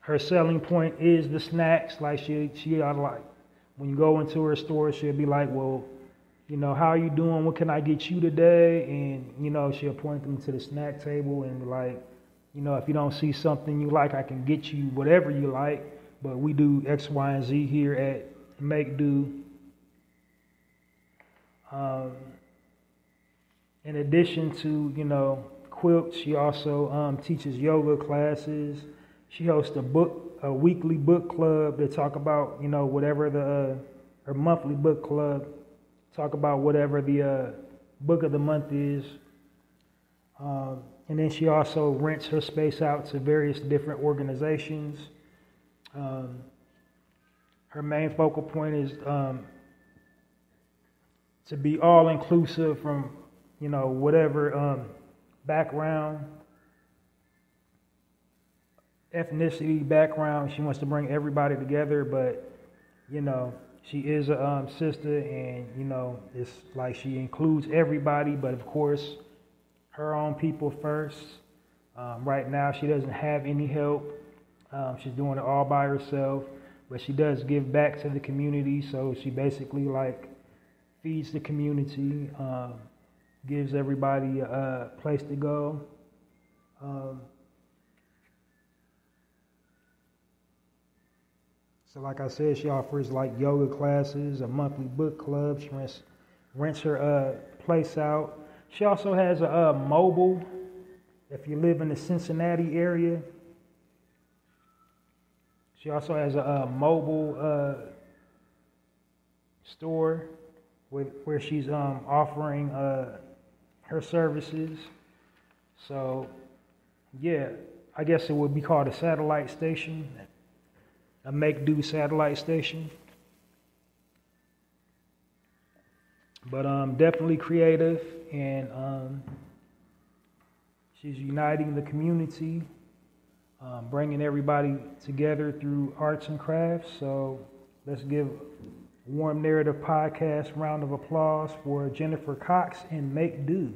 Her selling point is the snacks. When you go into her store, she'll be like, well, how are you doing? What can I get you today? And, she'll point them to the snack table and if you don't see something you like, I can get you whatever you like. But we do X, Y, and Z here at Make Do. In addition to, quilts, she also teaches yoga classes. She hosts a weekly book club to talk about, whatever her monthly book club, talk about whatever the book of the month is. And then she also rents her space out to various different organizations. Her main focal point is to be all inclusive from, whatever background, ethnicity, background. She wants to bring everybody together, but, she is a sister, and, it's like she includes everybody, but of course, her own people first. Right now, she doesn't have any help. She's doing it all by herself, but she does give back to the community. So she basically feeds the community, gives everybody a place to go. So like I said, she offers yoga classes, a monthly book club. She rents her place out. She also has a mobile, if you live in the Cincinnati area. She also has a mobile store where she's offering her services. So, yeah, I guess it would be called a satellite station, a Make-Do satellite station. But definitely creative, and she's uniting the community, bringing everybody together through arts and crafts. So let's give Warm Narrative Podcast round of applause for Jennifer Cox and Make Do.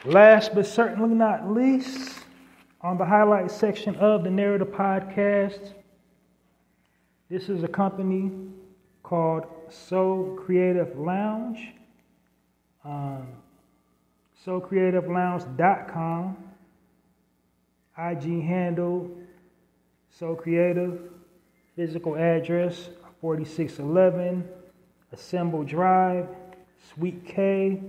Last but certainly not least, on the highlight section of the Narrative Podcast, this is a company called So Creative Lounge. SoCreativeLounge.com. IG handle So Creative. Physical address 4611 Assemble Drive, Suite K,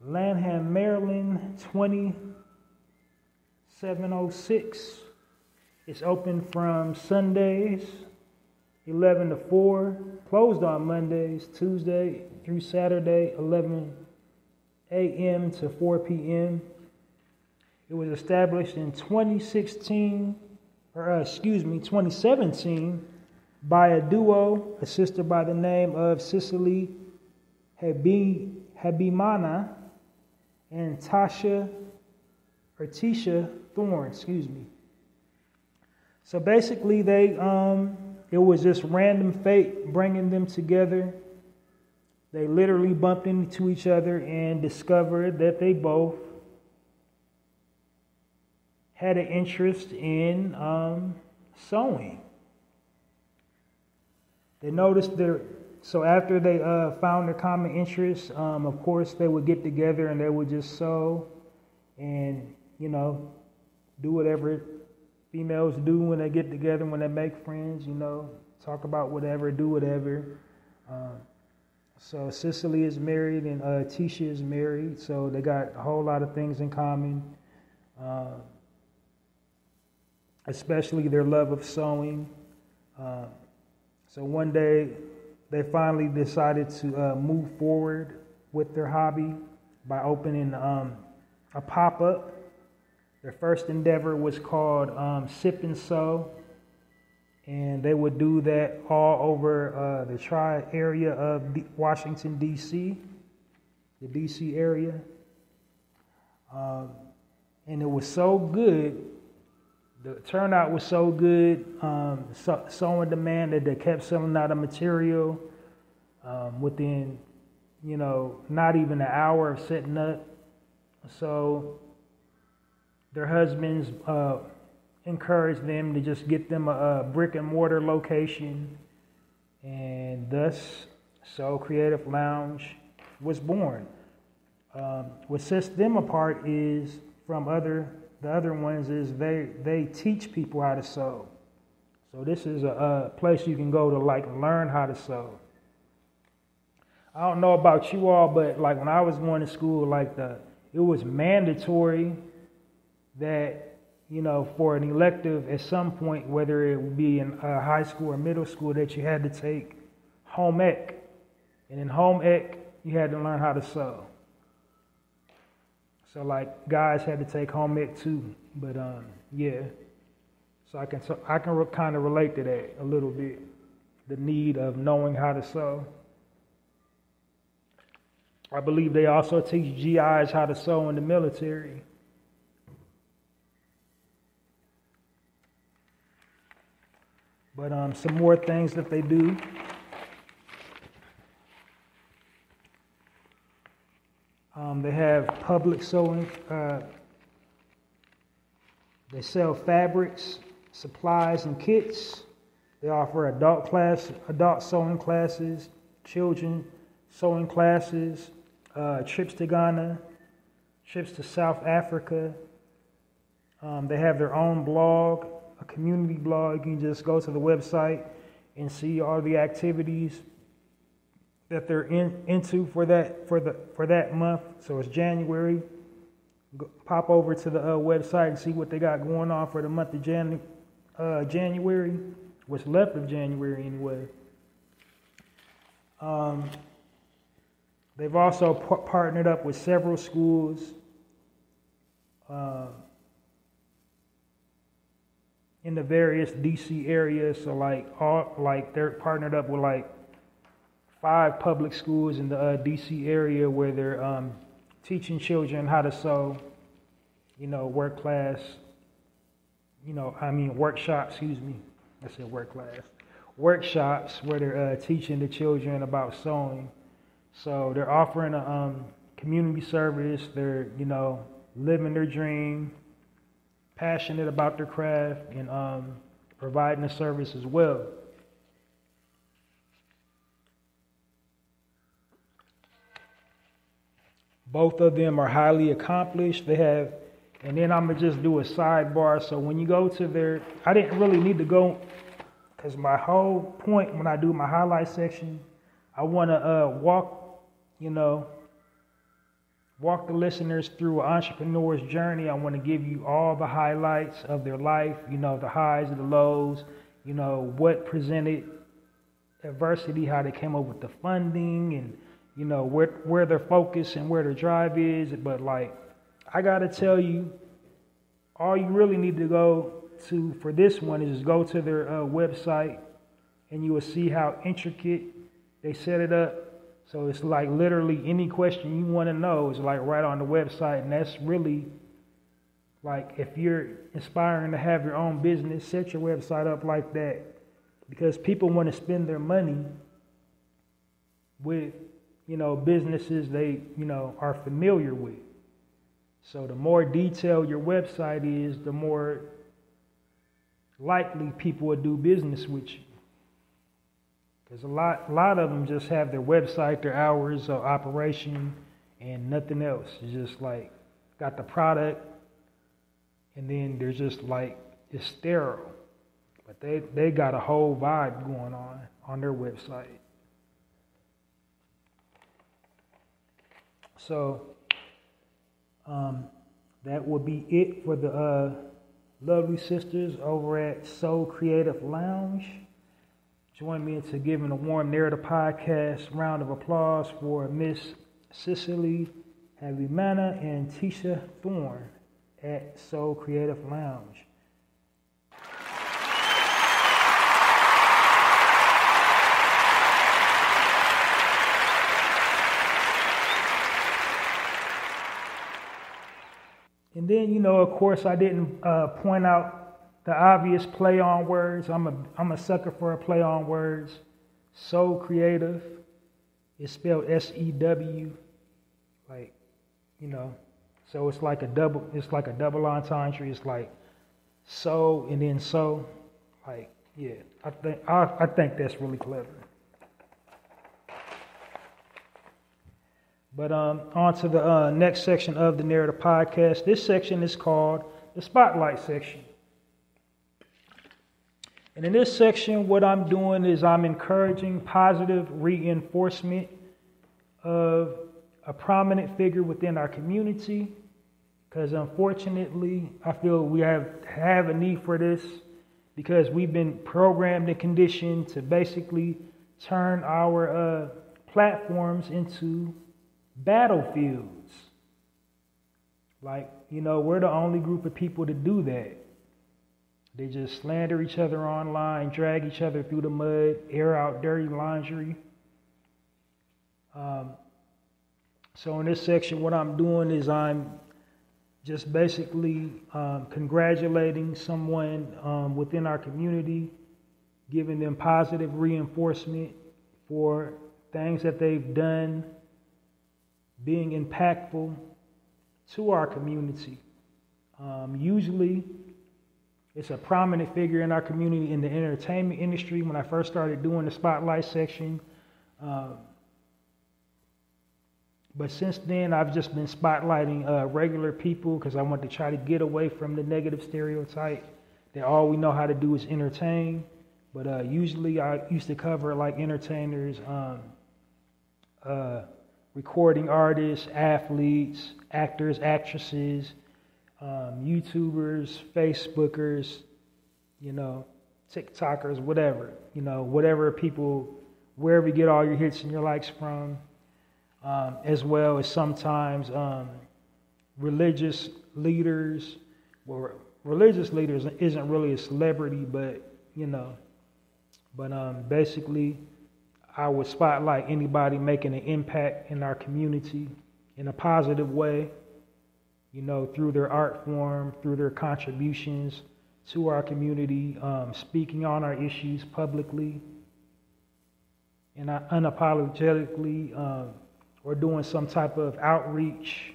Lanham, Maryland, 20706. It's open from Sundays, 11 to 4, closed on Mondays, Tuesday through Saturday, 11 a.m. to 4 p.m. It was established in 2017, by a duo, a sister by the name of Cicely Habimana and Tisha Thorne, So basically it was just random fate bringing them together. they literally bumped into each other and discovered that they both had an interest in sewing. They noticed so after they found their common interests, of course, they would get together and they would just sew and, do whatever females do when they get together, when they make friends, talk about whatever, do whatever. So Cicely is married and Tisha is married, so they got a whole lot of things in common, especially their love of sewing. So one day they finally decided to move forward with their hobby by opening a pop-up. Their first endeavor was called Sip and Sew, and they would do that all over the tri-area of Washington, D.C., the D.C. area. And it was so good, the turnout was so good, so in demand that they kept selling out of material within, not even an hour of setting up. So their husbands encouraged them to just get them a brick and mortar location, and thus Sew Creative Lounge was born. What sets them apart is from the other ones is they teach people how to sew. So this is a place you can go to learn how to sew. I don't know about you all, but when I was going to school, it was mandatory that, for an elective at some point, whether it would be in high school or middle school, that you had to take home ec. And in home ec, you had to learn how to sew. So guys had to take home ec too. But yeah. So I can kind of relate to that a little bit. The need of knowing how to sew. I believe they also teach GIs how to sew in the military. But some more things that they do. They have public sewing. They sell fabrics, supplies, and kits. They offer adult sewing classes, children sewing classes, trips to Ghana, trips to South Africa. They have their own blog, a community blog. You can just go to the website and see all the activities that they're into for that month. So it's January. Pop over to the website and see what they got going on for the month of January. What's left of January anyway. They've also partnered up with several schools in the various DC areas. So they're partnered up with 5 public schools in the DC area where they're teaching children how to sew, workshops, I said work class. Workshops where they're teaching the children about sewing. So they're offering a community service. They're, living their dream, passionate about their craft, and providing a service as well. Both of them are highly accomplished. They have, and then I'm going to just do a sidebar. So when you go to I didn't really need to go, because my whole point when I do my highlight section, I want to walk the listeners through an entrepreneur's journey. I want to give you all the highlights of their life, the highs and the lows, what presented adversity, how they came up with the funding, and where their focus and where their drive is. But I gotta tell you, all you really need to go to for this one is go to their website, and you will see how intricate they set it up. So it's literally any question you want to know is right on the website. And that's really if you're inspiring to have your own business, set your website up like that, because people want to spend their money with businesses they, are familiar with. So the more detailed your website is, the more likely people will do business with you. Because a lot of them just have their website, their hours of operation, and nothing else. It's just like got the product, and then they're just like it's sterile. But they got a whole vibe going on their website. So that will be it for the lovely sisters over at Soul Creative Lounge. Join me into giving a warm Narrative Podcast round of applause for Miss Cicely Havimana and Tisha Thorne at Soul Creative Lounge. And then, of course, I didn't point out the obvious play on words. I'm a sucker for a play on words. Soul Creative is spelled S-E-W, so it's like a double entendre. It's like so and then so, I think that's really clever. But on to the next section of the Narrative Podcast. This section is called the Spotlight section. And in this section, what I'm doing is I'm encouraging positive reinforcement of a prominent figure within our community. Because unfortunately, I feel we have a need for this because we've been programmed and conditioned to basically turn our platforms into battlefields. We're the only group of people to do that. They just slander each other online, drag each other through the mud, air out dirty laundry. So in this section, what I'm doing is I'm just basically congratulating someone within our community, giving them positive reinforcement for things that they've done, being impactful to our community. Usually, it's a prominent figure in our community in the entertainment industry. When I first started doing the Spotlight section, but since then, I've just been spotlighting regular people because I want to try to get away from the negative stereotype that all we know how to do is entertain. But usually, I used to cover like entertainers, recording artists, athletes, actors, actresses, YouTubers, Facebookers, TikTokers, whatever, whatever people, wherever you get all your hits and your likes from, as well as sometimes religious leaders. Well, religious leaders isn't really a celebrity, but, basically, I would spotlight anybody making an impact in our community in a positive way, through their art form, through their contributions to our community, speaking on our issues publicly and unapologetically, or doing some type of outreach,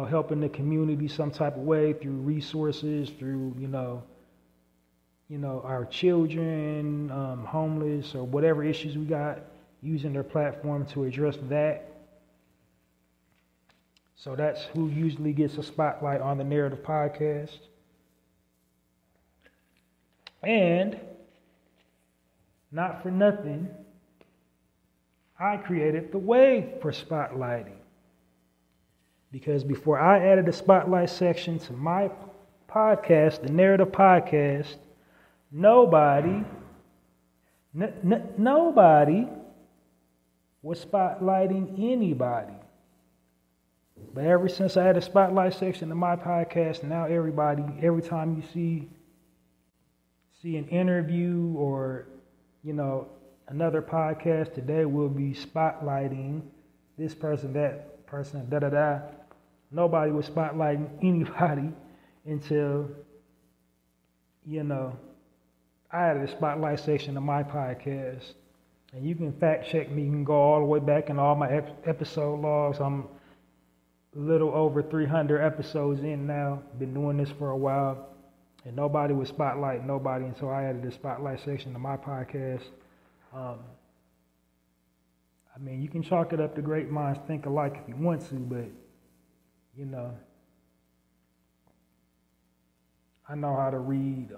helping the community some type of way through resources, through, our children, homeless, or whatever issues we got, using their platform to address that. So that's who usually gets a spotlight on the Narrative Podcast. And not for nothing, I created the wave for spotlighting. Because before I added the Spotlight section to my podcast, the Narrative Podcast, nobody was spotlighting anybody. But ever since I had a Spotlight section in my podcast, now everybody, every time you see an interview or, another podcast, today we'll be spotlighting this person, that person, da-da-da. Nobody was spotlighting anybody until, I added a Spotlight section to my podcast. And you can fact check me. You can go all the way back in all my episode logs. I'm a little over 300 episodes in now. Been doing this for a while. And nobody would spotlight nobody until I added the spotlight section to my podcast. I mean, you can chalk it up to great minds think alike if you want to, but, you know, I know how to read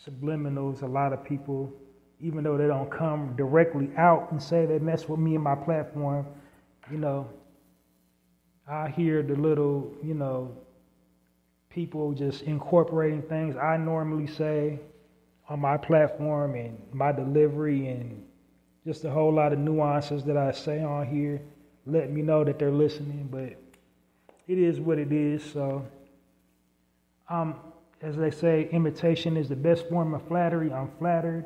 subliminals. A lot of people, even though they don't come directly out and say they mess with me and my platform, you know, I hear the little, you know, people just incorporating things I normally say on my platform and my delivery and just a whole lot of nuances that I say on here, letting me know that they're listening, but it is what it is. So, as they say, imitation is the best form of flattery. I'm flattered.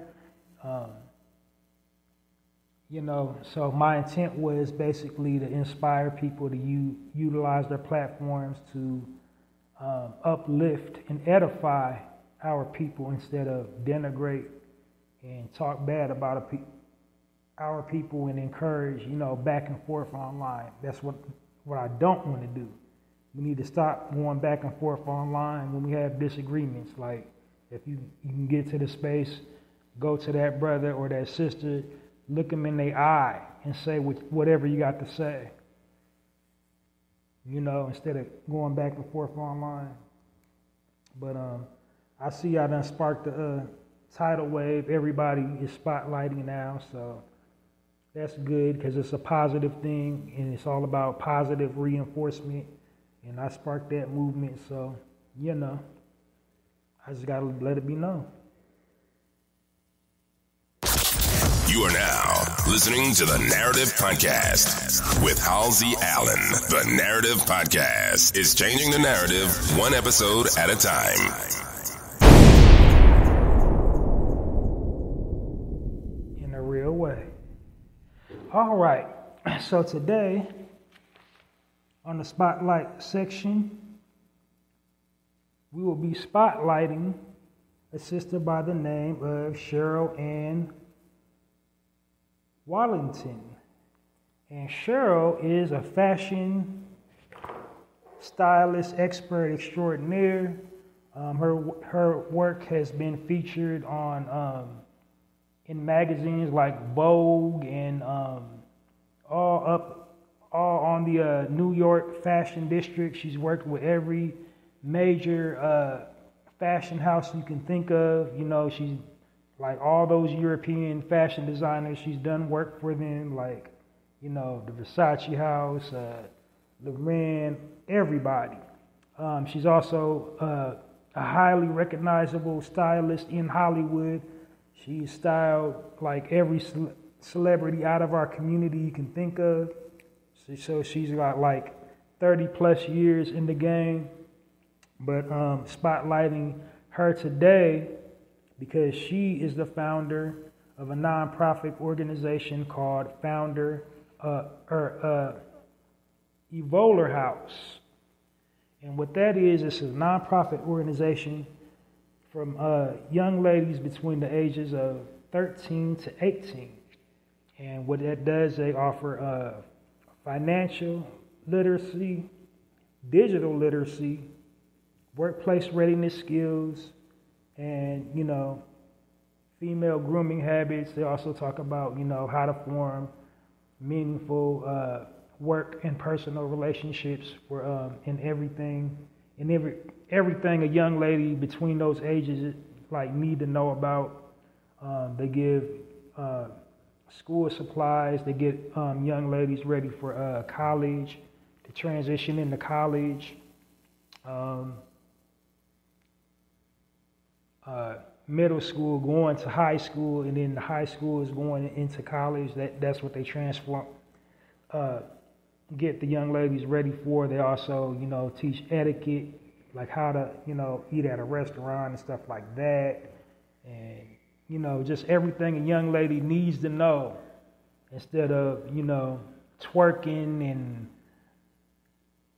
You know, so my intent was basically to inspire people to utilize their platforms to uplift and edify our people instead of denigrate and talk bad about our people and encourage, you know, back and forth online. That's what I don't want to do. We need to stop going back and forth online when we have disagreements. Like, if you can get to the space, go to that brother or that sister, look them in their eye and say whatever you got to say. You know, instead of going back and forth online. But I see I done sparked the tidal wave. Everybody is spotlighting now, so that's good because it's a positive thing and it's all about positive reinforcement. And I sparked that movement, so, you know, I just got to let it be known. You are now listening to the Narrative Podcast with Halsey Allen. The Narrative Podcast is changing the narrative one episode at a time. In a real way. All right, so today on the spotlight section, we will be spotlighting a sister by the name of Cheryl Ann Wallington. And Cheryl is a fashion stylist expert extraordinaire. Her work has been featured on in magazines like Vogue and all on the New York fashion district. She's worked with every major fashion house you can think of. You know, she's like all those European fashion designers. She's done work for them, like, you know, the Versace house, Loren, everybody. She's also a highly recognizable stylist in Hollywood. She's styled like every celebrity out of our community you can think of. So she's got like 30 plus years in the game. But spotlighting her today because she is the founder of a nonprofit organization called Evoler House. And what that is, it's a nonprofit organization from young ladies between the ages of 13 to 18. And what that does, they offer financial literacy, digital literacy, workplace readiness skills, and, you know, female grooming habits. They also talk about, you know, how to form meaningful work and personal relationships for everything a young lady between those ages like need to know about. They give school supplies. They get young ladies ready for college, to transition into college. Middle school, going to high school, and then the high school is going into college. That's what they transform. Get the young ladies ready for. They also, you know, teach etiquette, like how to, you know, eat at a restaurant and stuff like that. And, you know, just everything a young lady needs to know instead of, you know, twerking and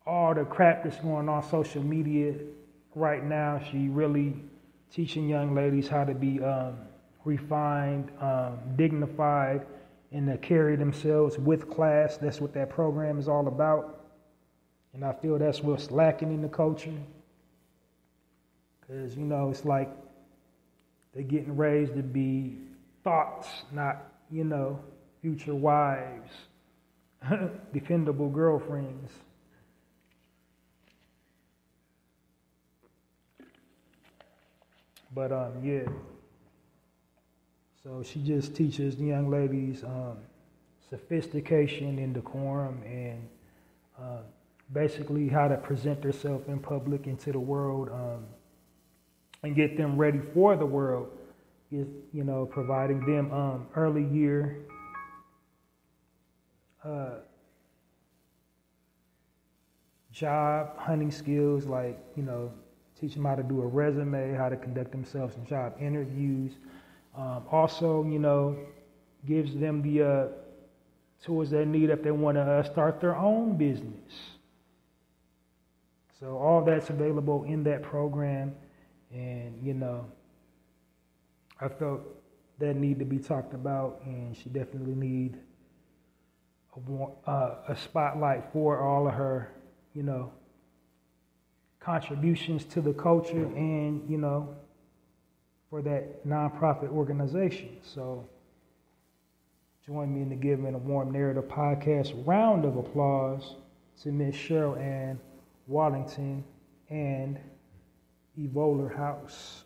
all the crap that's going on social media right now. She really teaching young ladies how to be refined, dignified, and to carry themselves with class. That's what that program is all about. And I feel that's what's lacking in the culture. Because, it's like they're getting raised to be thoughts, not, future wives, dependable girlfriends. But, yeah. So she just teaches the young ladies sophistication and decorum and basically how to present themselves in public and to the world and get them ready for the world. Is, providing them early year job hunting skills, like, teach them how to do a resume, how to conduct themselves in job interviews. Also, gives them the tools they need if they want to start their own business. So all that's available in that program. And, I felt that need to be talked about, and she definitely need a spotlight for all of her, contributions to the culture and, for that nonprofit organization. So join me in giving a warm narrative podcast round of applause to Miss Cheryl Ann Wallington and Evoler House.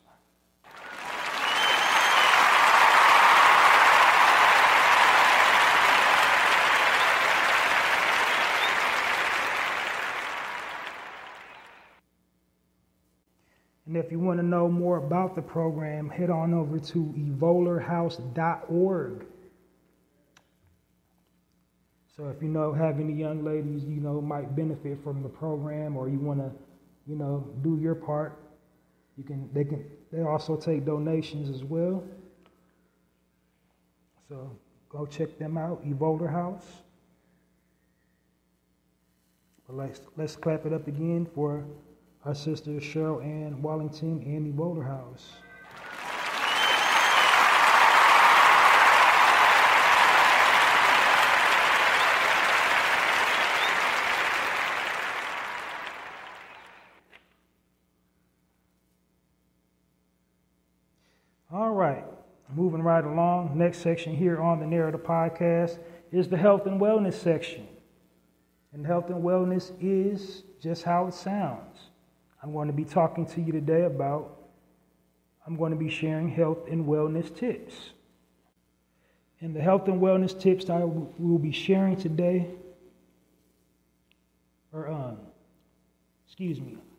And if you want to know more about the program, head on over to evolerhouse.org. So if have any young ladies, might benefit from the program, or you want to, do your part, they also take donations as well. So go check them out, Evoler House. But let's clap it up again for our sister Cheryl Ann Wallington and Evoler House. All right, moving right along. Next section here on the Narrative Podcast is the health and wellness section. And health and wellness is just how it sounds. I'm going to be talking to you today I'm going to be sharing health and wellness tips. And the health and wellness tips that I will be sharing today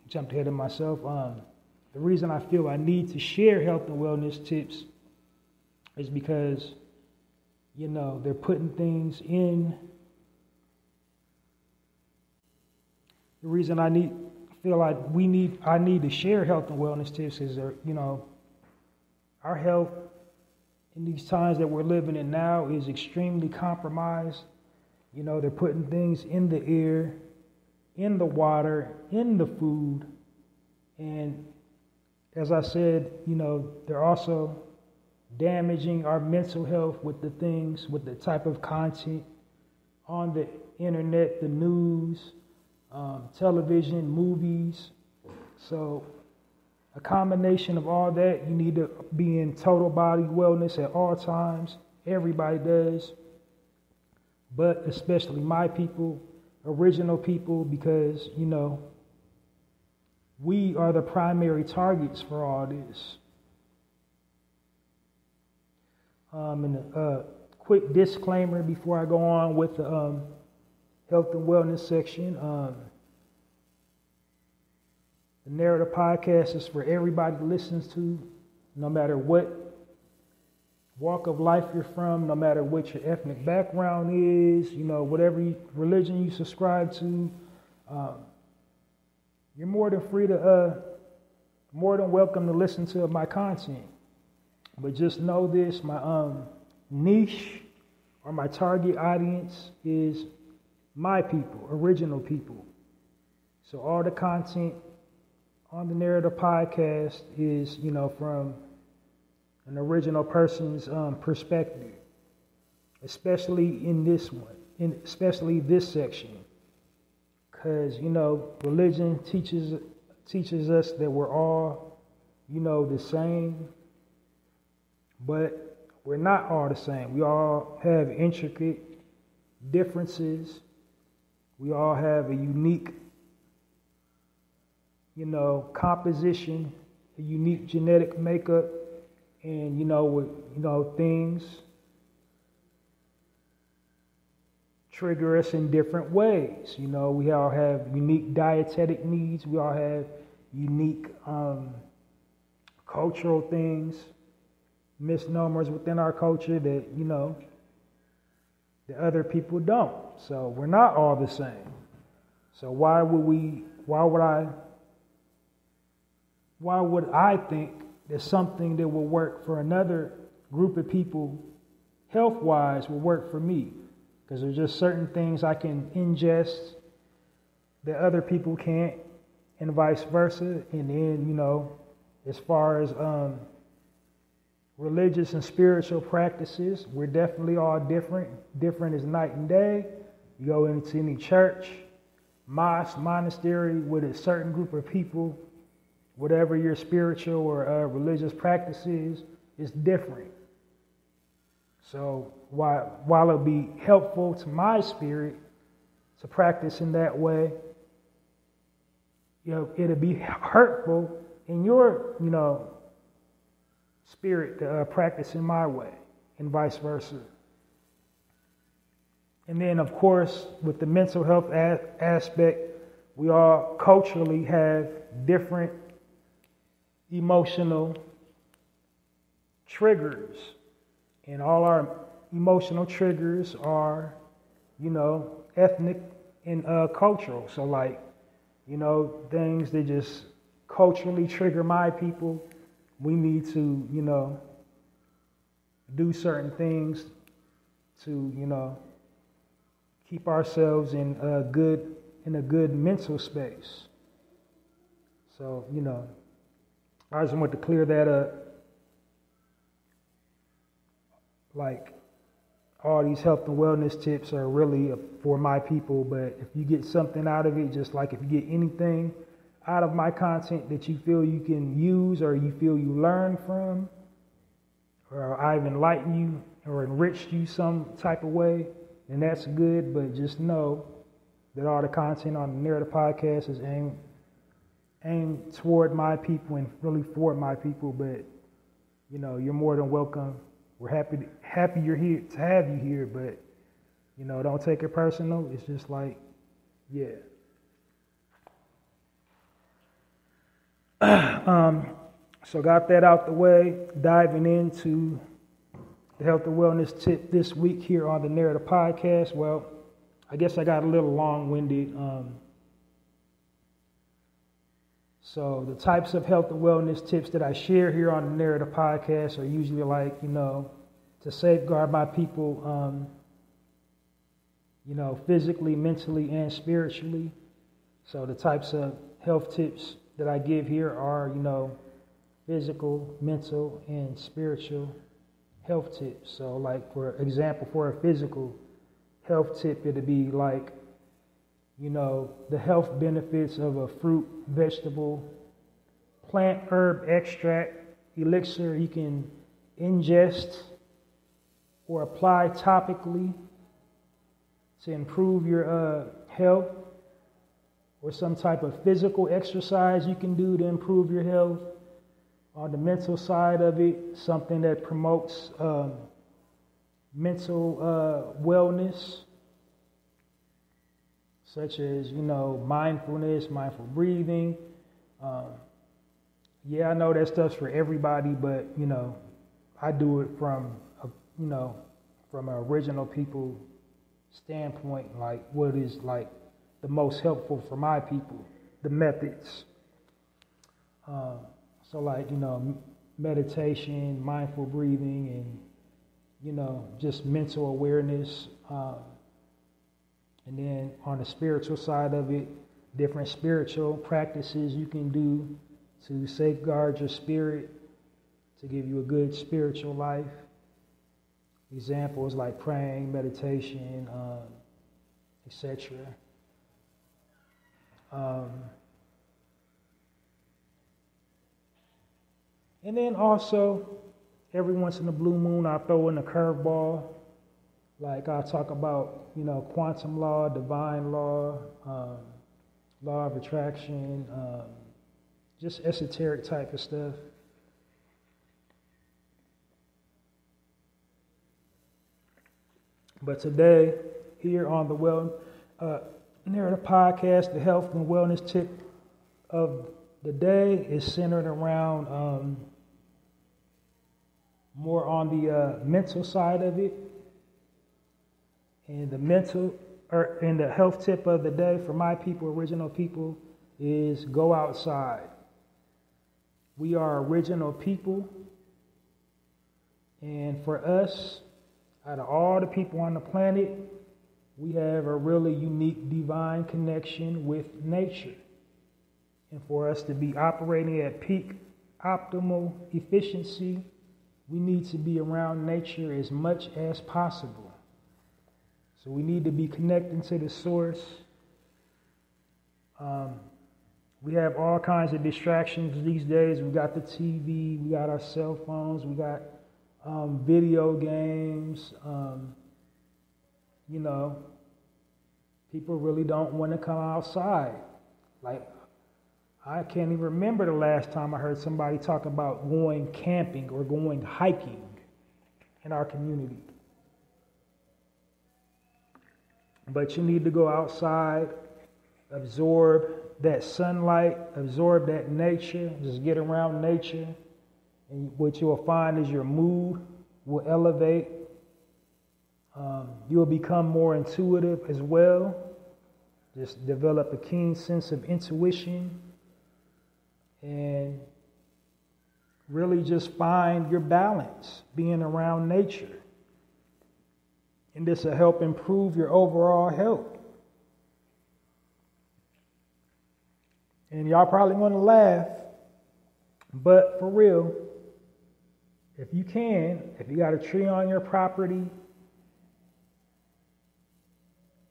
jumped ahead of myself. The reason I feel I need to share health and wellness tips is because, they're putting things in. The reason I need to share health and wellness tips is, our health in these times that we're living in now is extremely compromised. They're putting things in the air, in the water, in the food. And as I said, they're also damaging our mental health with the type of content on the internet, the news, television, movies. So a combination of all that, you need to be in total body wellness at all times. Everybody does, but especially my people, original people, because, we are the primary targets for all this. And a quick disclaimer before I go on with the health and wellness section. The Narrative Podcast is for everybody that listens to, no matter what walk of life you're from, no matter what your ethnic background is, whatever religion you subscribe to. You're more than welcome to listen to my content. But just know this, my niche or my target audience is my people, original people. So all the content on the Narrative Podcast is, from an original person's perspective, especially in this one, especially this section. Because, religion teaches us that we're all, the same, but we're not all the same. We all have intricate differences. We all have a unique, composition, a unique genetic makeup, and, things trigger us in different ways. We all have unique dietetic needs. We all have unique cultural things, misnomers within our culture that, that other people don't. So we're not all the same. So why would I think that something that will work for another group of people health-wise will work for me? Because there's just certain things I can ingest that other people can't, and vice versa. And then, as far as religious and spiritual practices, we're definitely all different. Different as night and day. You go into any church, mosque, monastery with a certain group of people, whatever your spiritual or religious practice is different. So while it'll be helpful to my spirit to practice in that way, it'll be hurtful in your, spirit to practice in my way, and vice versa. And then, of course, with the mental health aspect, we all culturally have different emotional triggers. And all our emotional triggers are, ethnic and cultural. So things that just culturally trigger my people, we need to, do certain things to, keep ourselves in a good mental space. So, I just want to clear that up. Like, all these health and wellness tips are really for my people, but if you get something out of it, just like if you get anything out of my content that you feel you can use or you feel you learn from, or I've enlightened you or enriched you some type of way, then that's good. But just know that all the content on the Narrative Podcast is aimed toward my people and really for my people. But you're more than welcome. We're happy you're here to have you here. But don't take it personal. It's just like, yeah. So got that out the way, diving into the health and wellness tip this week here on the Narrative Podcast. Well, I guess I got a little long-winded. So the types of health and wellness tips that I share here on the Narrative Podcast are usually like, to safeguard my people, physically, mentally, and spiritually. So the types of health tips that I give here are, physical, mental, and spiritual health tips. So like, for example, for a physical health tip, it'd be like, the health benefits of a fruit, vegetable, plant, herb extract, elixir you can ingest or apply topically to improve your health, or some type of physical exercise you can do to improve your health. On the mental side of it, something that promotes mental wellness, such as, mindfulness, mindful breathing. I know that stuff's for everybody, but, I do it from an original people standpoint, like what is like the most helpful for my people, the methods. So like, meditation, mindful breathing, and, just mental awareness. And then on the spiritual side of it, different spiritual practices you can do to safeguard your spirit, to give you a good spiritual life. Examples like praying, meditation, etc. And then also, every once in a blue moon, I throw in a curveball. Like I talk about, quantum law, divine law, law of attraction, just esoteric type of stuff. But today, here on the Narrative Podcast, the health and wellness tip of the day is centered around more on the mental side of it. And the health tip of the day for my people, original people, is go outside. We are original people. And for us, out of all the people on the planet, we have a really unique divine connection with nature. And for us to be operating at peak optimal efficiency, we need to be around nature as much as possible. So we need to be connecting to the source. We have all kinds of distractions these days. We got the TV, we got our cell phones, we got video games. People really don't want to come outside. Like, I can't even remember the last time I heard somebody talk about going camping or going hiking in our community. But you need to go outside, absorb that sunlight, absorb that nature, just get around nature. And what you'll find is your mood will elevate. You'll become more intuitive as well. Just develop a keen sense of intuition. And really just find your balance being around nature. And this will help improve your overall health. And y'all probably want to laugh, but for real, if you got a tree on your property,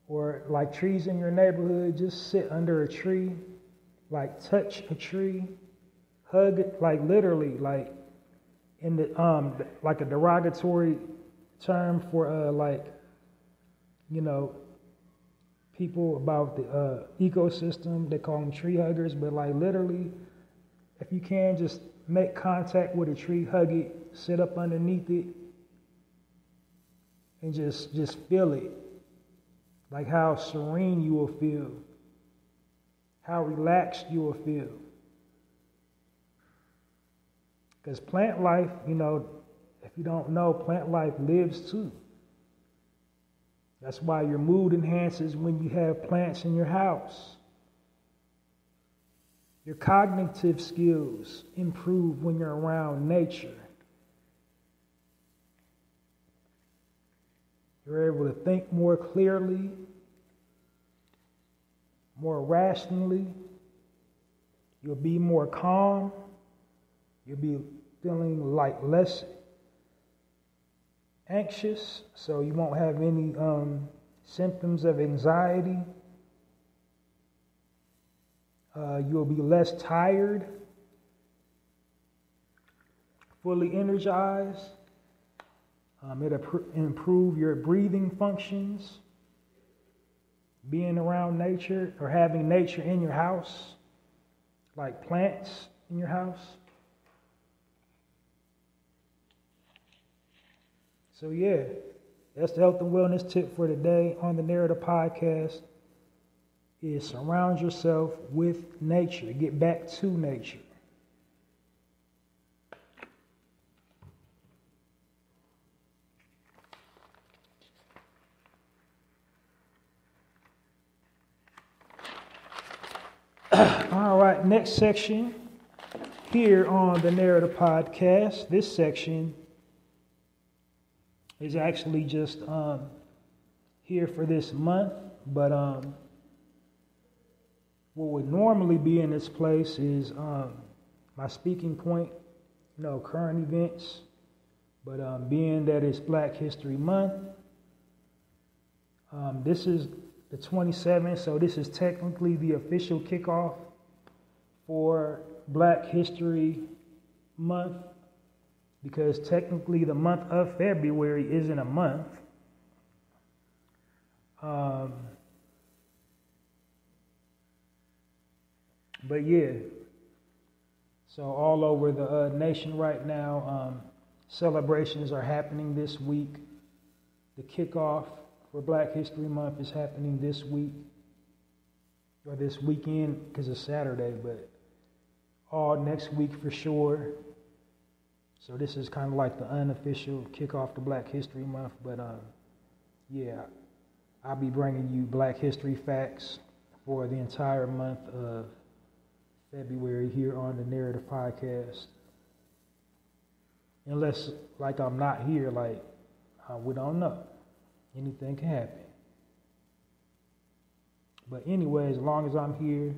or like trees in your neighborhood, just sit under a tree, like touch a tree, hug it, like literally, like in the like a derogatory term for people about the ecosystem. They call them tree huggers, but like literally, if you can, just make contact with a tree, hug it, sit up underneath it, and just feel it. Like how serene you will feel, how relaxed you will feel. Because plant life, if you don't know, plant life lives too. That's why your mood enhances when you have plants in your house. Your cognitive skills improve when you're around nature. You're able to think more clearly, more rationally. You'll be more calm. You'll be feeling like less anxious, so you won't have any symptoms of anxiety. You'll be less tired, fully energized. It'll improve your breathing functions. Being around nature or having nature in your house, like plants in your house. So yeah, that's the health and wellness tip for today on the Narrative Podcast, is surround yourself with nature. Get back to nature. All right, next section here on the Narrative Podcast. This section is actually just here for this month, but what would normally be in this place is my speaking point current events. But being that it's Black History Month, this is the 27th, so this is technically the official kickoff for Black History Month, because technically the month of February isn't a month. But yeah, so all over the nation right now, celebrations are happening this week. The kickoff for Black History Month is happening this week, or this weekend, because it's Saturday, but all next week for sure. So this is kind of like the unofficial kickoff to Black History Month. But yeah, I'll be bringing you Black History facts for the entire month of February here on the Narrative Podcast. Unless, like, I'm not here, like, we don't know. Anything can happen. But anyway, as long as I'm here,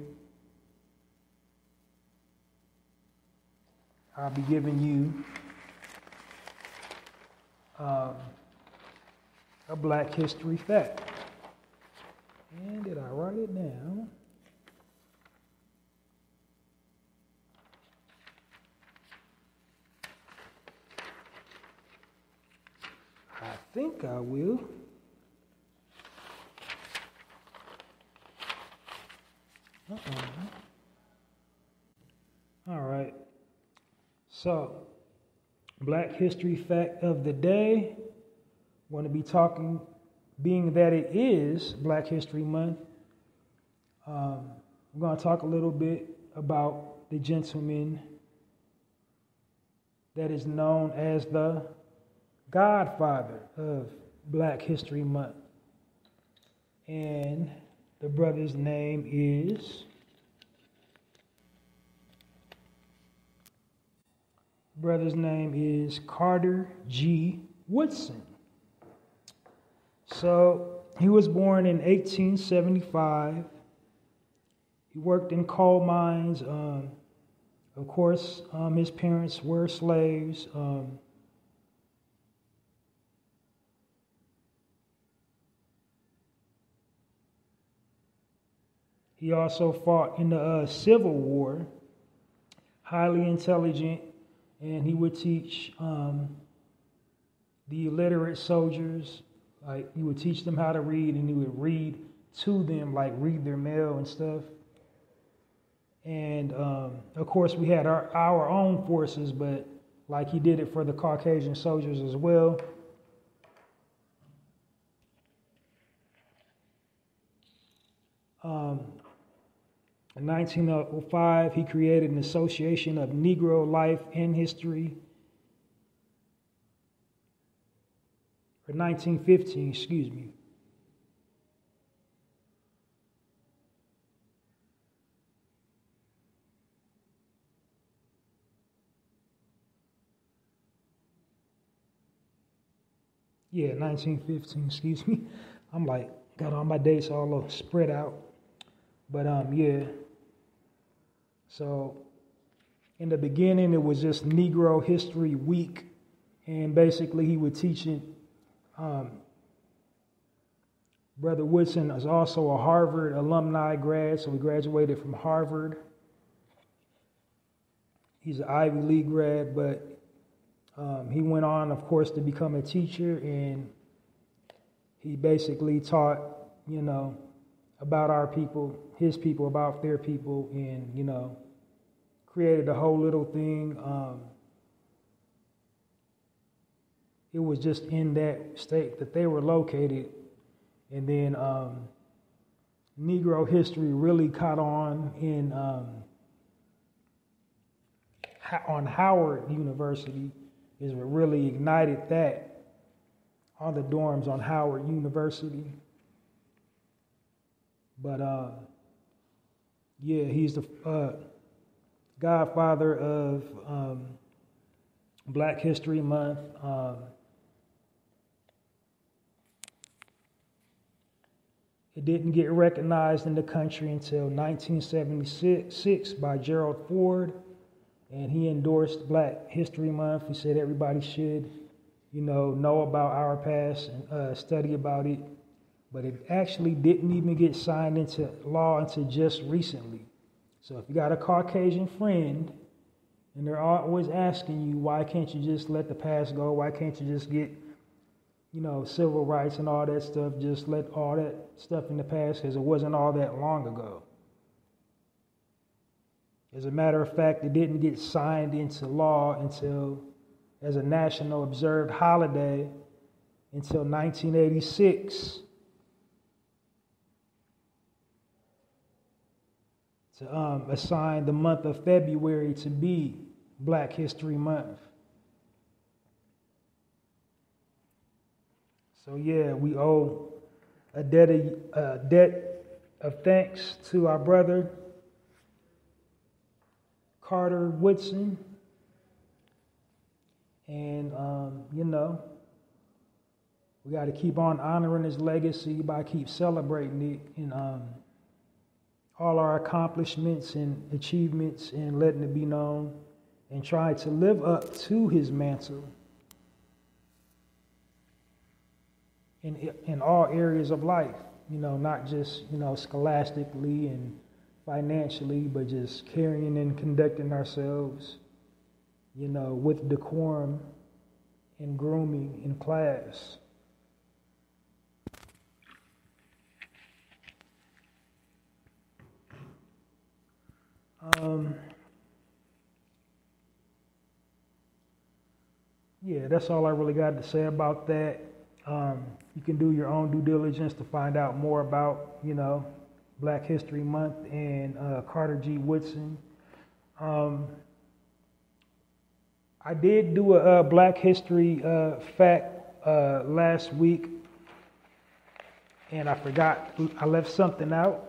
I'll be giving you a Black History fact. And did I write it down? I think I will. All right. So, Black History fact of the day. Want to be talking, being that it is Black History Month, we're going to talk a little bit about the gentleman that is known as the godfather of Black History Month. And the brother's name is Carter G. Woodson. So he was born in 1875. He worked in coal mines. Of course, his parents were slaves. He also fought in the Civil War, highly intelligent, and he would teach the illiterate soldiers, like he would teach them how to read, and he would read to them, like read their mail and stuff. And of course, we had our own forces, but like he did it for the Caucasian soldiers as well. In 1905, he created an association of Negro life and history. Or 1915, excuse me. Yeah, 1915, excuse me. I'm like, got all my dates all spread out. But yeah. So in the beginning, it was just Negro History Week. And basically he would teach it. Brother Woodson is also a Harvard alumni grad, so he graduated from Harvard. He's an Ivy League grad, but he went on, of course, to become a teacher, and he basically taught, about our people, his people, about their people, and, created a whole little thing. It was just in that state that they were located. And then Negro history really caught on on Howard University, is what really ignited that, all the dorms on Howard University. But yeah, he's the godfather of Black History Month. It didn't get recognized in the country until 1976 by Gerald Ford And he endorsed Black History Month. He said everybody should, know about our past and study about it. But it actually didn't even get signed into law until just recently. So if you got a Caucasian friend and they're always asking you, why can't you just let the past go? Why can't you just get, civil rights and all that stuff? Just let all that stuff in the past because it wasn't all that long ago. As a matter of fact, it didn't get signed into law until, as a national observed holiday, until 1986. To assign the month of February to be Black History Month. So yeah, we owe a debt of thanks to our brother Carter Woodson, and we got to keep on honoring his legacy by keep celebrating it and all our accomplishments and achievements and letting it be known and try to live up to his mantle in all areas of life, not just, scholastically and financially, but just carrying and conducting ourselves, with decorum and grooming in class. Yeah, that's all I really got to say about that. You can do your own due diligence to find out more about, Black History Month and Carter G. Woodson. I did do a Black History fact last week, and I forgot, I left something out.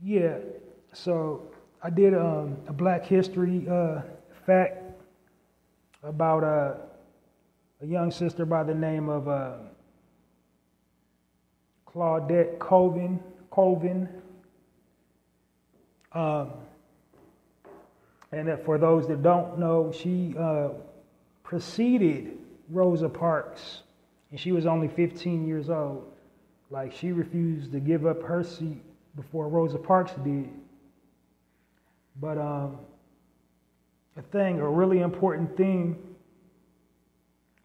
Yeah, so I did a Black History fact about a young sister by the name of Claudette Colvin. And that for those that don't know, she preceded Rosa Parks, and she was only 15 years old. Like, she refused to give up her seat before Rosa Parks did. But a really important thing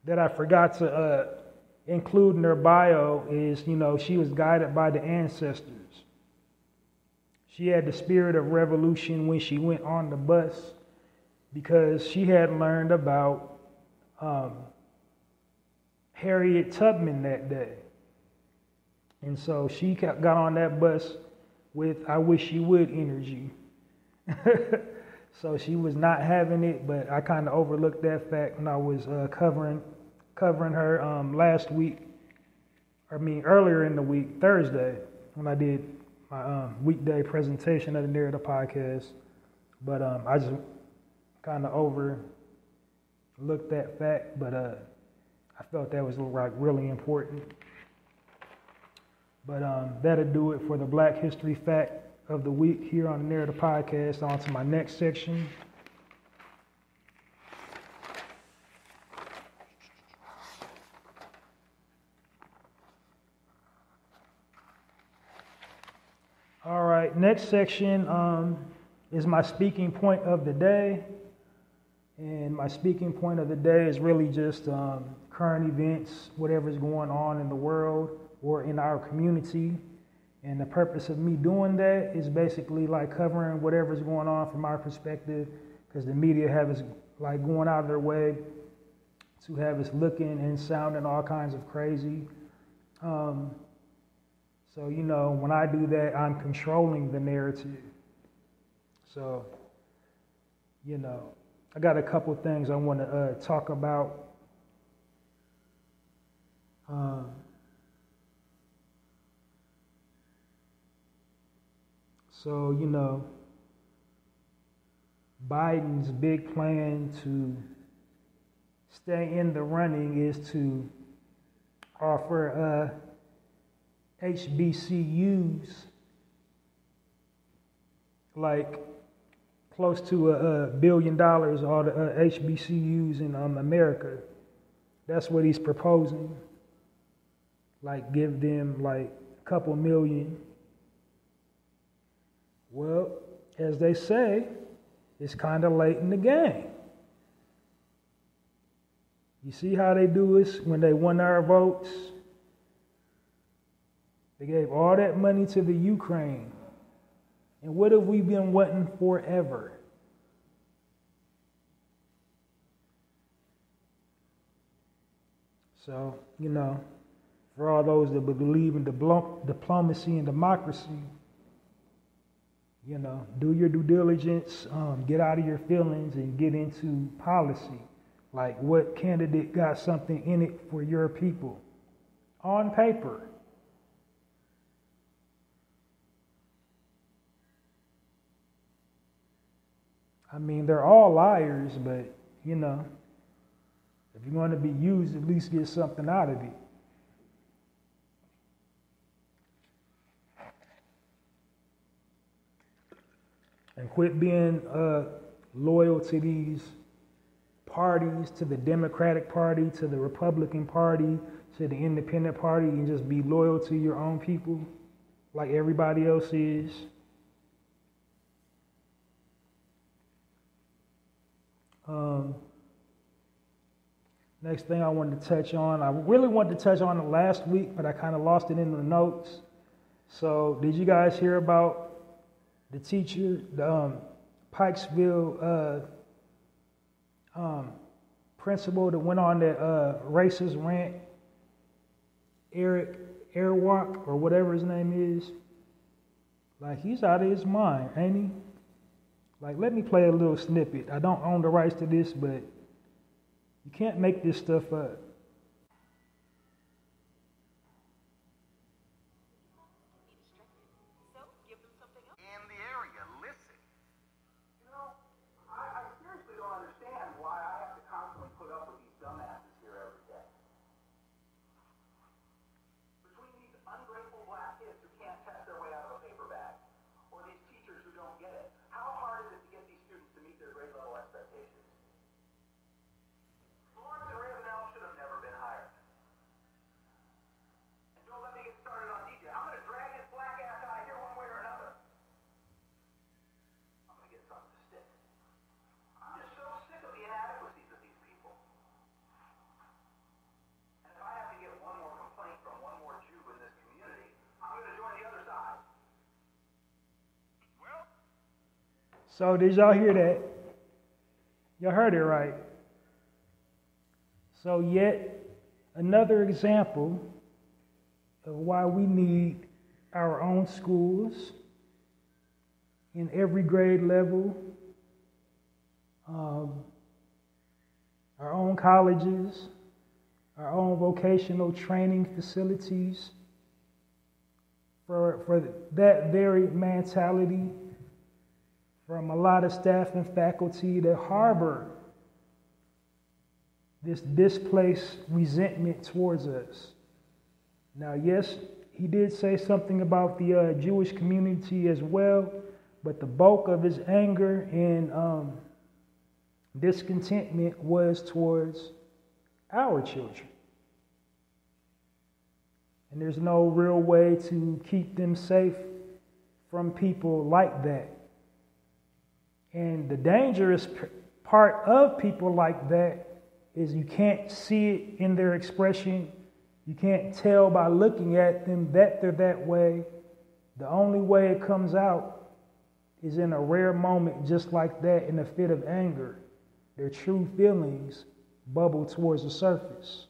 that I forgot to include in her bio is, she was guided by the ancestors. She had the spirit of revolution when she went on the bus because she had learned about Harriet Tubman that day. And so she got on that bus with "I wish you would" energy. So she was not having it, but I kind of overlooked that fact when I was covering her earlier in the week, Thursday, when I did my weekday presentation of the Narrative Podcast. But I just kind of overlooked that fact, but I felt that was really important. But that'll do it for the Black History Fact of the week here on the Narrative Podcast. On to my next section. All right, next section is my speaking point of the day. And my speaking point of the day is really just current events, whatever's going on in the world or in our community. And the purpose of me doing that is basically like covering whatever's going on from our perspective, because the media have us like going out of their way to have us looking and sounding all kinds of crazy. So, when I do that, I'm controlling the narrative. So, I got a couple things I want to talk about. So, Biden's big plan to stay in the running is to offer HBCUs like close to $1 billion, all the HBCUs in America. That's what he's proposing. Like give them like a couple million. Well, as they say, it's kind of late in the game. You see how they do us when they won our votes? They gave all that money to the Ukraine. And what have we been wanting forever? So, for all those that believe in diplomacy and democracy, do your due diligence, get out of your feelings and get into policy. Like what candidate got something in it for your people on paper? I mean, they're all liars, but, if you're going to be used, at least get something out of it. And quit being loyal to these parties, to the Democratic Party, to the Republican Party, to the Independent Party, and just be loyal to your own people like everybody else is. Next thing I wanted to touch on, I really wanted to touch on it last week, but I kind of lost it in the notes. So did you guys hear about the teacher, the Pikesville principal that went on that racist rant, Eric Airwalk, or whatever his name is? Like, he's out of his mind, ain't he? Like, let me play a little snippet. I don't own the rights to this, but you can't make this stuff up. In the area, listen. I seriously don't understand why I have to constantly put up with these dumbasses here every day. Between these ungrateful black kids who can't test their way out of a paper bag, or these teachers who don't get it, how hard is it to get these students to meet their grade level expectations? Florence and Ravenel should have never been hired. And don't let me get started on DJ. I'm going to drag his black ass out of here one way or another. I'm going to get something to stick. I'm just so sick of the inadequacies of these people. And if I have to get one more complaint from one more Jew in this community, I'm going to join the other side. Well, So did y'all hear that? Y'all heard it right. So yet another example of why we need our own schools in every grade level, our own colleges, our own vocational training facilities, for that very mentality from a lot of staff and faculty that harbor this displaced resentment towards us. Now, yes, he did say something about the Jewish community as well, but the bulk of his anger and discontentment was towards our children. And there's no real way to keep them safe from people like that. And the dangerous part of people like that is you can't see it in their expression. You can't tell by looking at them that they're that way. The only way it comes out is in a rare moment just like that, in a fit of anger. Their true feelings bubble towards the surface.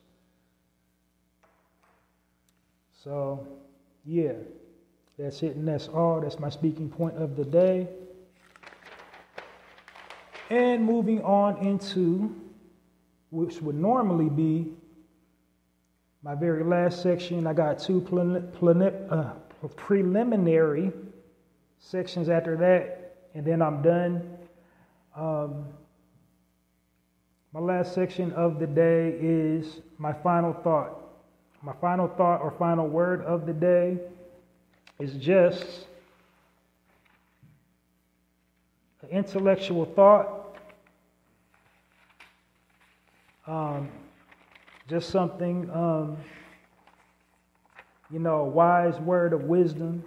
So, yeah, that's it and that's all. That's my speaking point of the day. And moving on into, which would normally be my very last section, I got two preliminary sections after that, and then I'm done. My last section of the day is my final thought. My final thought or final word of the day is just an intellectual thought. Just something, a wise word of wisdom,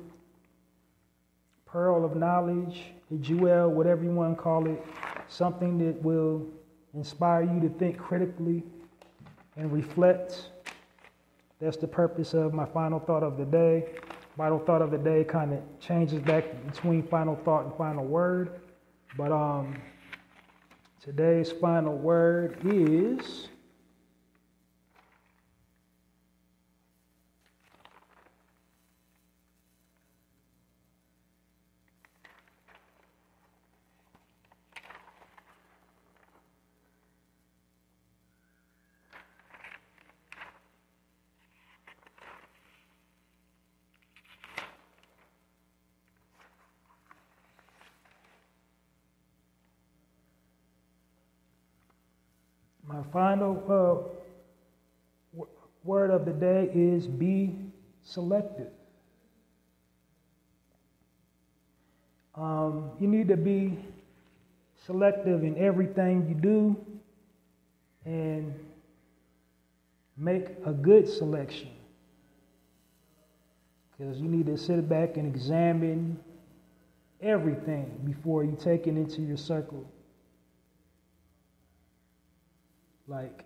pearl of knowledge, a jewel, whatever you want to call it, something that will inspire you to think critically and reflect. That's the purpose of my final thought of the day. Final thought of the day kind of changes back between final thought and final word. But today's final word is my final word of the day is be selective. You need to be selective in everything you do and make a good selection. Because you need to sit back and examine everything before you take it into your circle. Like,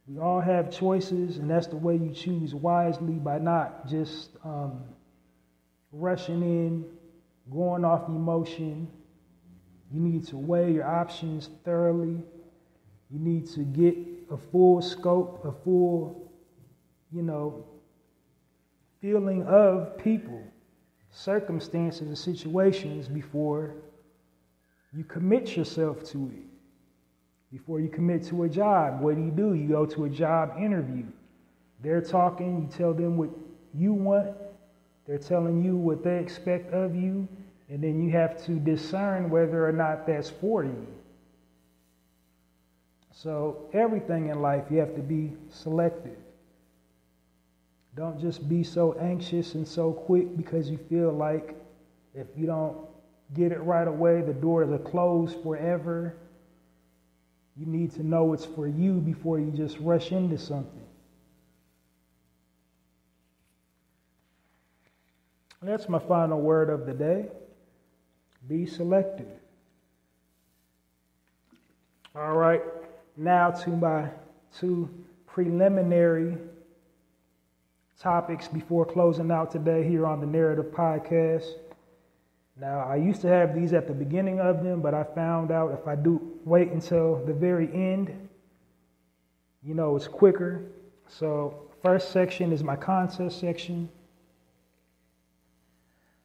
we all have choices, and that's the way you choose wisely, by not just rushing in, going off emotion. You need to weigh your options thoroughly. You need to get a full scope, a full, feeling of people, circumstances, and situations before you commit yourself to it. Before you commit to a job, what do? You go to a job interview. They're talking, you tell them what you want. They're telling you what they expect of you. And then you have to discern whether or not that's for you. So everything in life, you have to be selective. Don't just be so anxious and so quick because you feel like if you don't get it right away, the doors are closed forever. You need to know it's for you before you just rush into something. And that's my final word of the day. Be selective. All right, now to my two preliminary topics before closing out today here on the Narrative Podcast. Now, I used to have these at the beginning of them, but I found out if I do wait until the very end, it's quicker. So, first section is my contest section.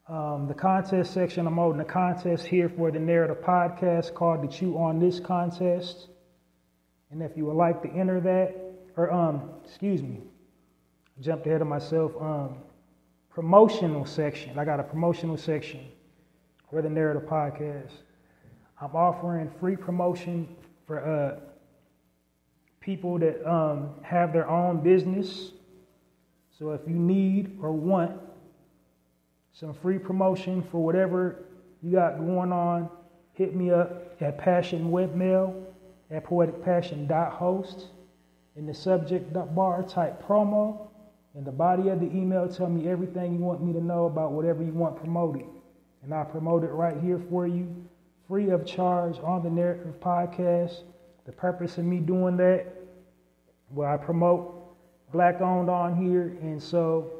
The contest section, I'm holding a contest here for the Narrative Podcast called the Chew on This contest. And if you would like to enter that, I jumped ahead of myself. Promotional section. I got a promotional section for the Narrative Podcast. I'm offering free promotion for people that have their own business. So if you need or want some free promotion for whatever you got going on, hit me up at passionwebmail at poeticpassion.host. In the subject bar, type promo. In the body of the email, tell me everything you want me to know about whatever you want promoted. And I'll promote it right here for you, free of charge on the Narrative Podcast. The purpose of me doing that, I promote Black-owned on here. And so,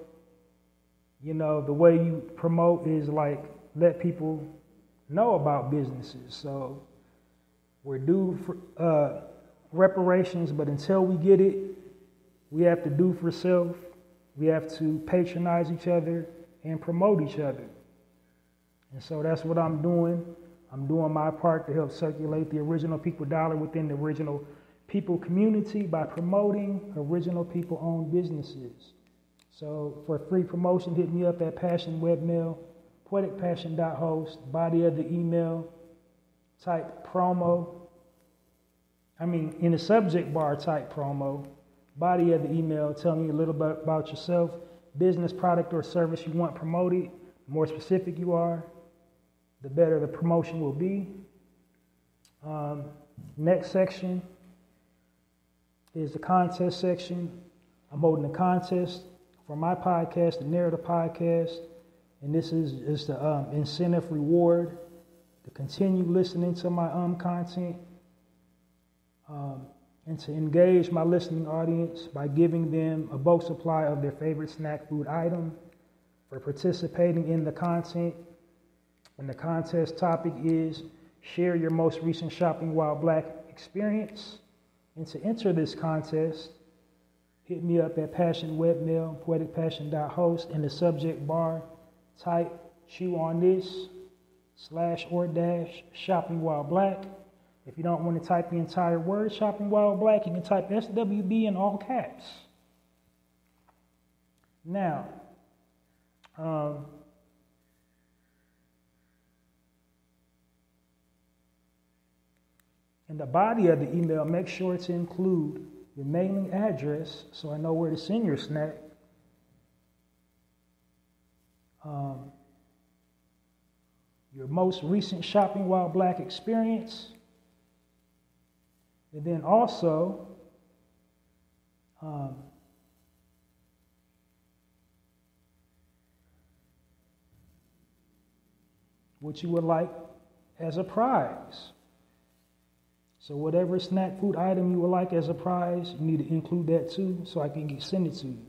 the way you promote is like let people know about businesses. So we're due for reparations, but until we get it, we have to do for self. We have to patronize each other and promote each other. And so that's what I'm doing. I'm doing my part to help circulate the original people dollar within the original people community by promoting original people-owned businesses. So for free promotion, hit me up at passionwebmail, poeticpassion.host, body of the email. type promo. In the subject bar, type promo. Body of the email, tell me a little bit about yourself, business, product, or service you want promoted. The more specific you are, the better the promotion will be. Next section is the contest section. I'm holding a contest for my podcast, the Narrator Podcast, and this is just the incentive reward to continue listening to my content and to engage my listening audience by giving them a bulk supply of their favorite snack food item for participating in the content. And the contest topic is share your most recent shopping while black experience. And to enter this contest, hit me up at passionwebmail, poeticpassion.host. In the subject bar, type chew on this / shopping while black. If you don't want to type the entire word shopping while black, you can type SWB in all caps. Now, in the body of the email, make sure to include your mailing address so I know where to send your snack. Your most recent shopping while black experience. And then also, what you would like as a prize. So whatever snack food item you would like as a prize, you need to include that too so I can send it to you.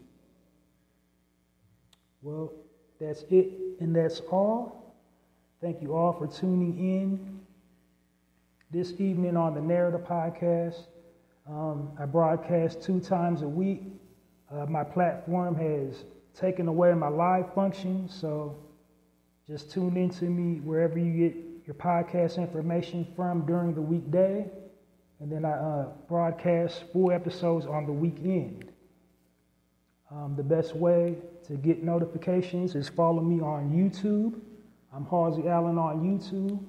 Well, that's it and that's all. Thank you all for tuning in this evening on the Narrator Podcast. I broadcast 2 times a week. My platform has taken away my live function, so just tune in to me wherever you get your podcast information from during the weekday. And then I broadcast full episodes on the weekend. The best way to get notifications is follow me on YouTube. I'm Halsey Allen on YouTube.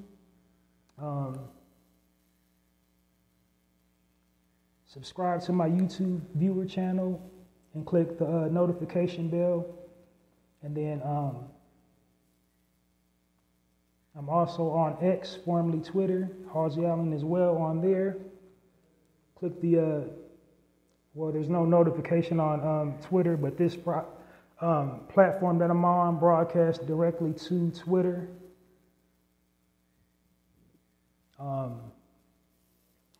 Subscribe to my YouTube viewer channel and click the notification bell. And then I'm also on X, formerly Twitter, Halsey Allen as well on there. Click the, there's no notification on Twitter, but this platform that I'm on broadcasts directly to Twitter.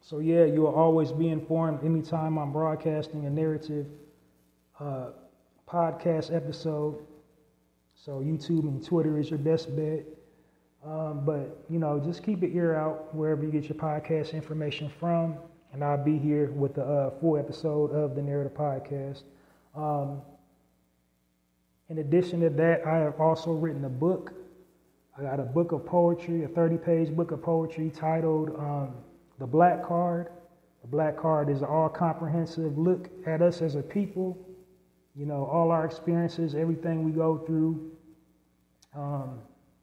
So yeah, you will always be informed anytime I'm broadcasting a narrative podcast episode. So YouTube and Twitter is your best bet. But, just keep your ear out wherever you get your podcast information from. And I'll be here with the full episode of the Narrator Podcast. In addition to that, I have also written a book. I got a book of poetry, a 30-page book of poetry titled The Black Card. The Black Card is an all-comprehensive look at us as a people. All our experiences, everything we go through. An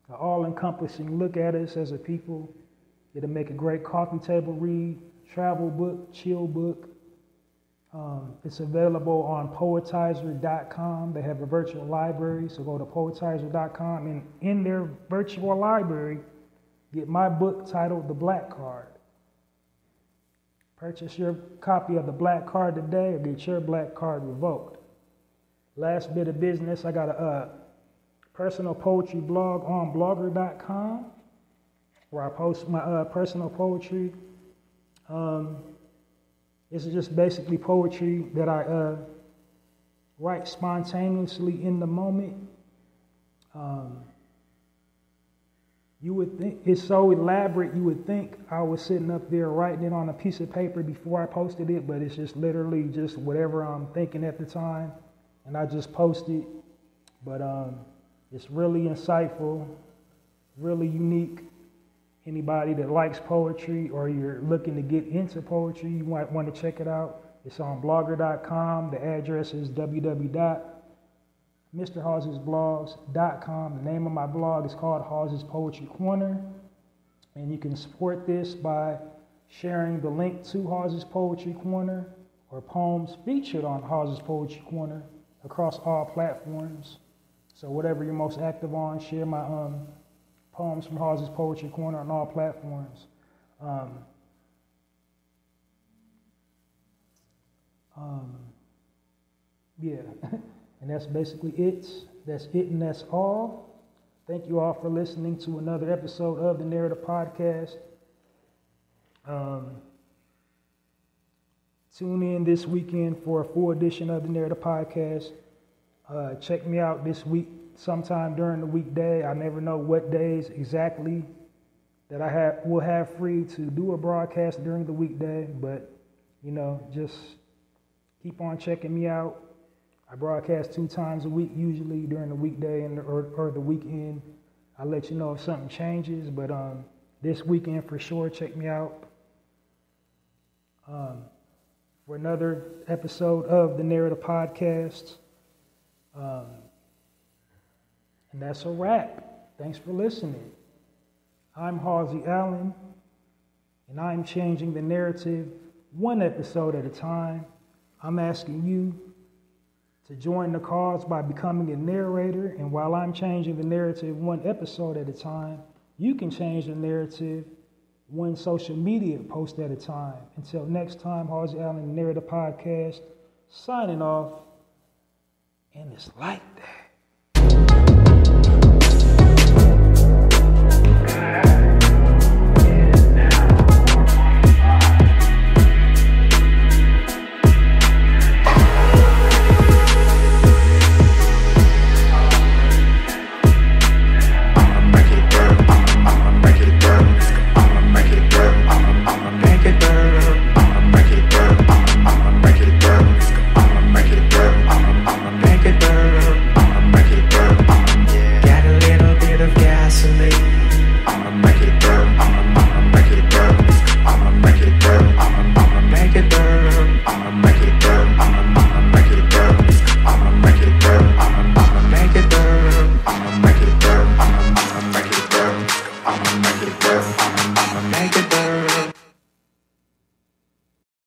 all-encompassing look at us as a people. It'll make a great coffee table read, travel book, chill book. It's available on poetizer.com. They have a virtual library, so go to poetizer.com and in their virtual library, get my book titled The Black Card. Purchase your copy of The Black Card today or get your black card revoked. Last bit of business, I got a personal poetry blog on blogger.com where I post my personal poetry. This is just basically poetry that I write spontaneously in the moment. You would think it's so elaborate, you would think I was sitting up there writing it on a piece of paper before I posted it, but it's just literally just whatever I'm thinking at the time, and I just post it. But it's really insightful, really unique. Anybody that likes poetry or you're looking to get into poetry, you might want to check it out. It's on blogger.com. The address is www.mrhalziesblogs.com. The name of my blog is called Hallziespoetrycorner. And you can support this by sharing the link to Hallzies Poetry Corner or poems featured on Hallzies Poetry Corner across all platforms. So whatever you're most active on, share my poems from Hallzies Poetry Corner on all platforms. Yeah, and that's basically it. That's it and that's all. Thank you all for listening to another episode of the Narrative Podcast. Tune in this weekend for a full edition of the Narrative Podcast. Check me out this week sometime during the weekday. I never know what days exactly that I will have free to do a broadcast during the weekday, but just keep on checking me out. I broadcast 2 times a week, usually during the weekday or the weekend. I'll let you know if something changes, but this weekend for sure, check me out for another episode of the Narrative Podcast. And that's a wrap. Thanks for listening. I'm Halsey Allen, and I'm changing the narrative one episode at a time. I'm asking you to join the cause by becoming a narrator, and while I'm changing the narrative one episode at a time, you can change the narrative one social media post at a time. Until next time, Halsey Allen, Narrative Podcast, signing off, and it's like that. I'ma make it burn.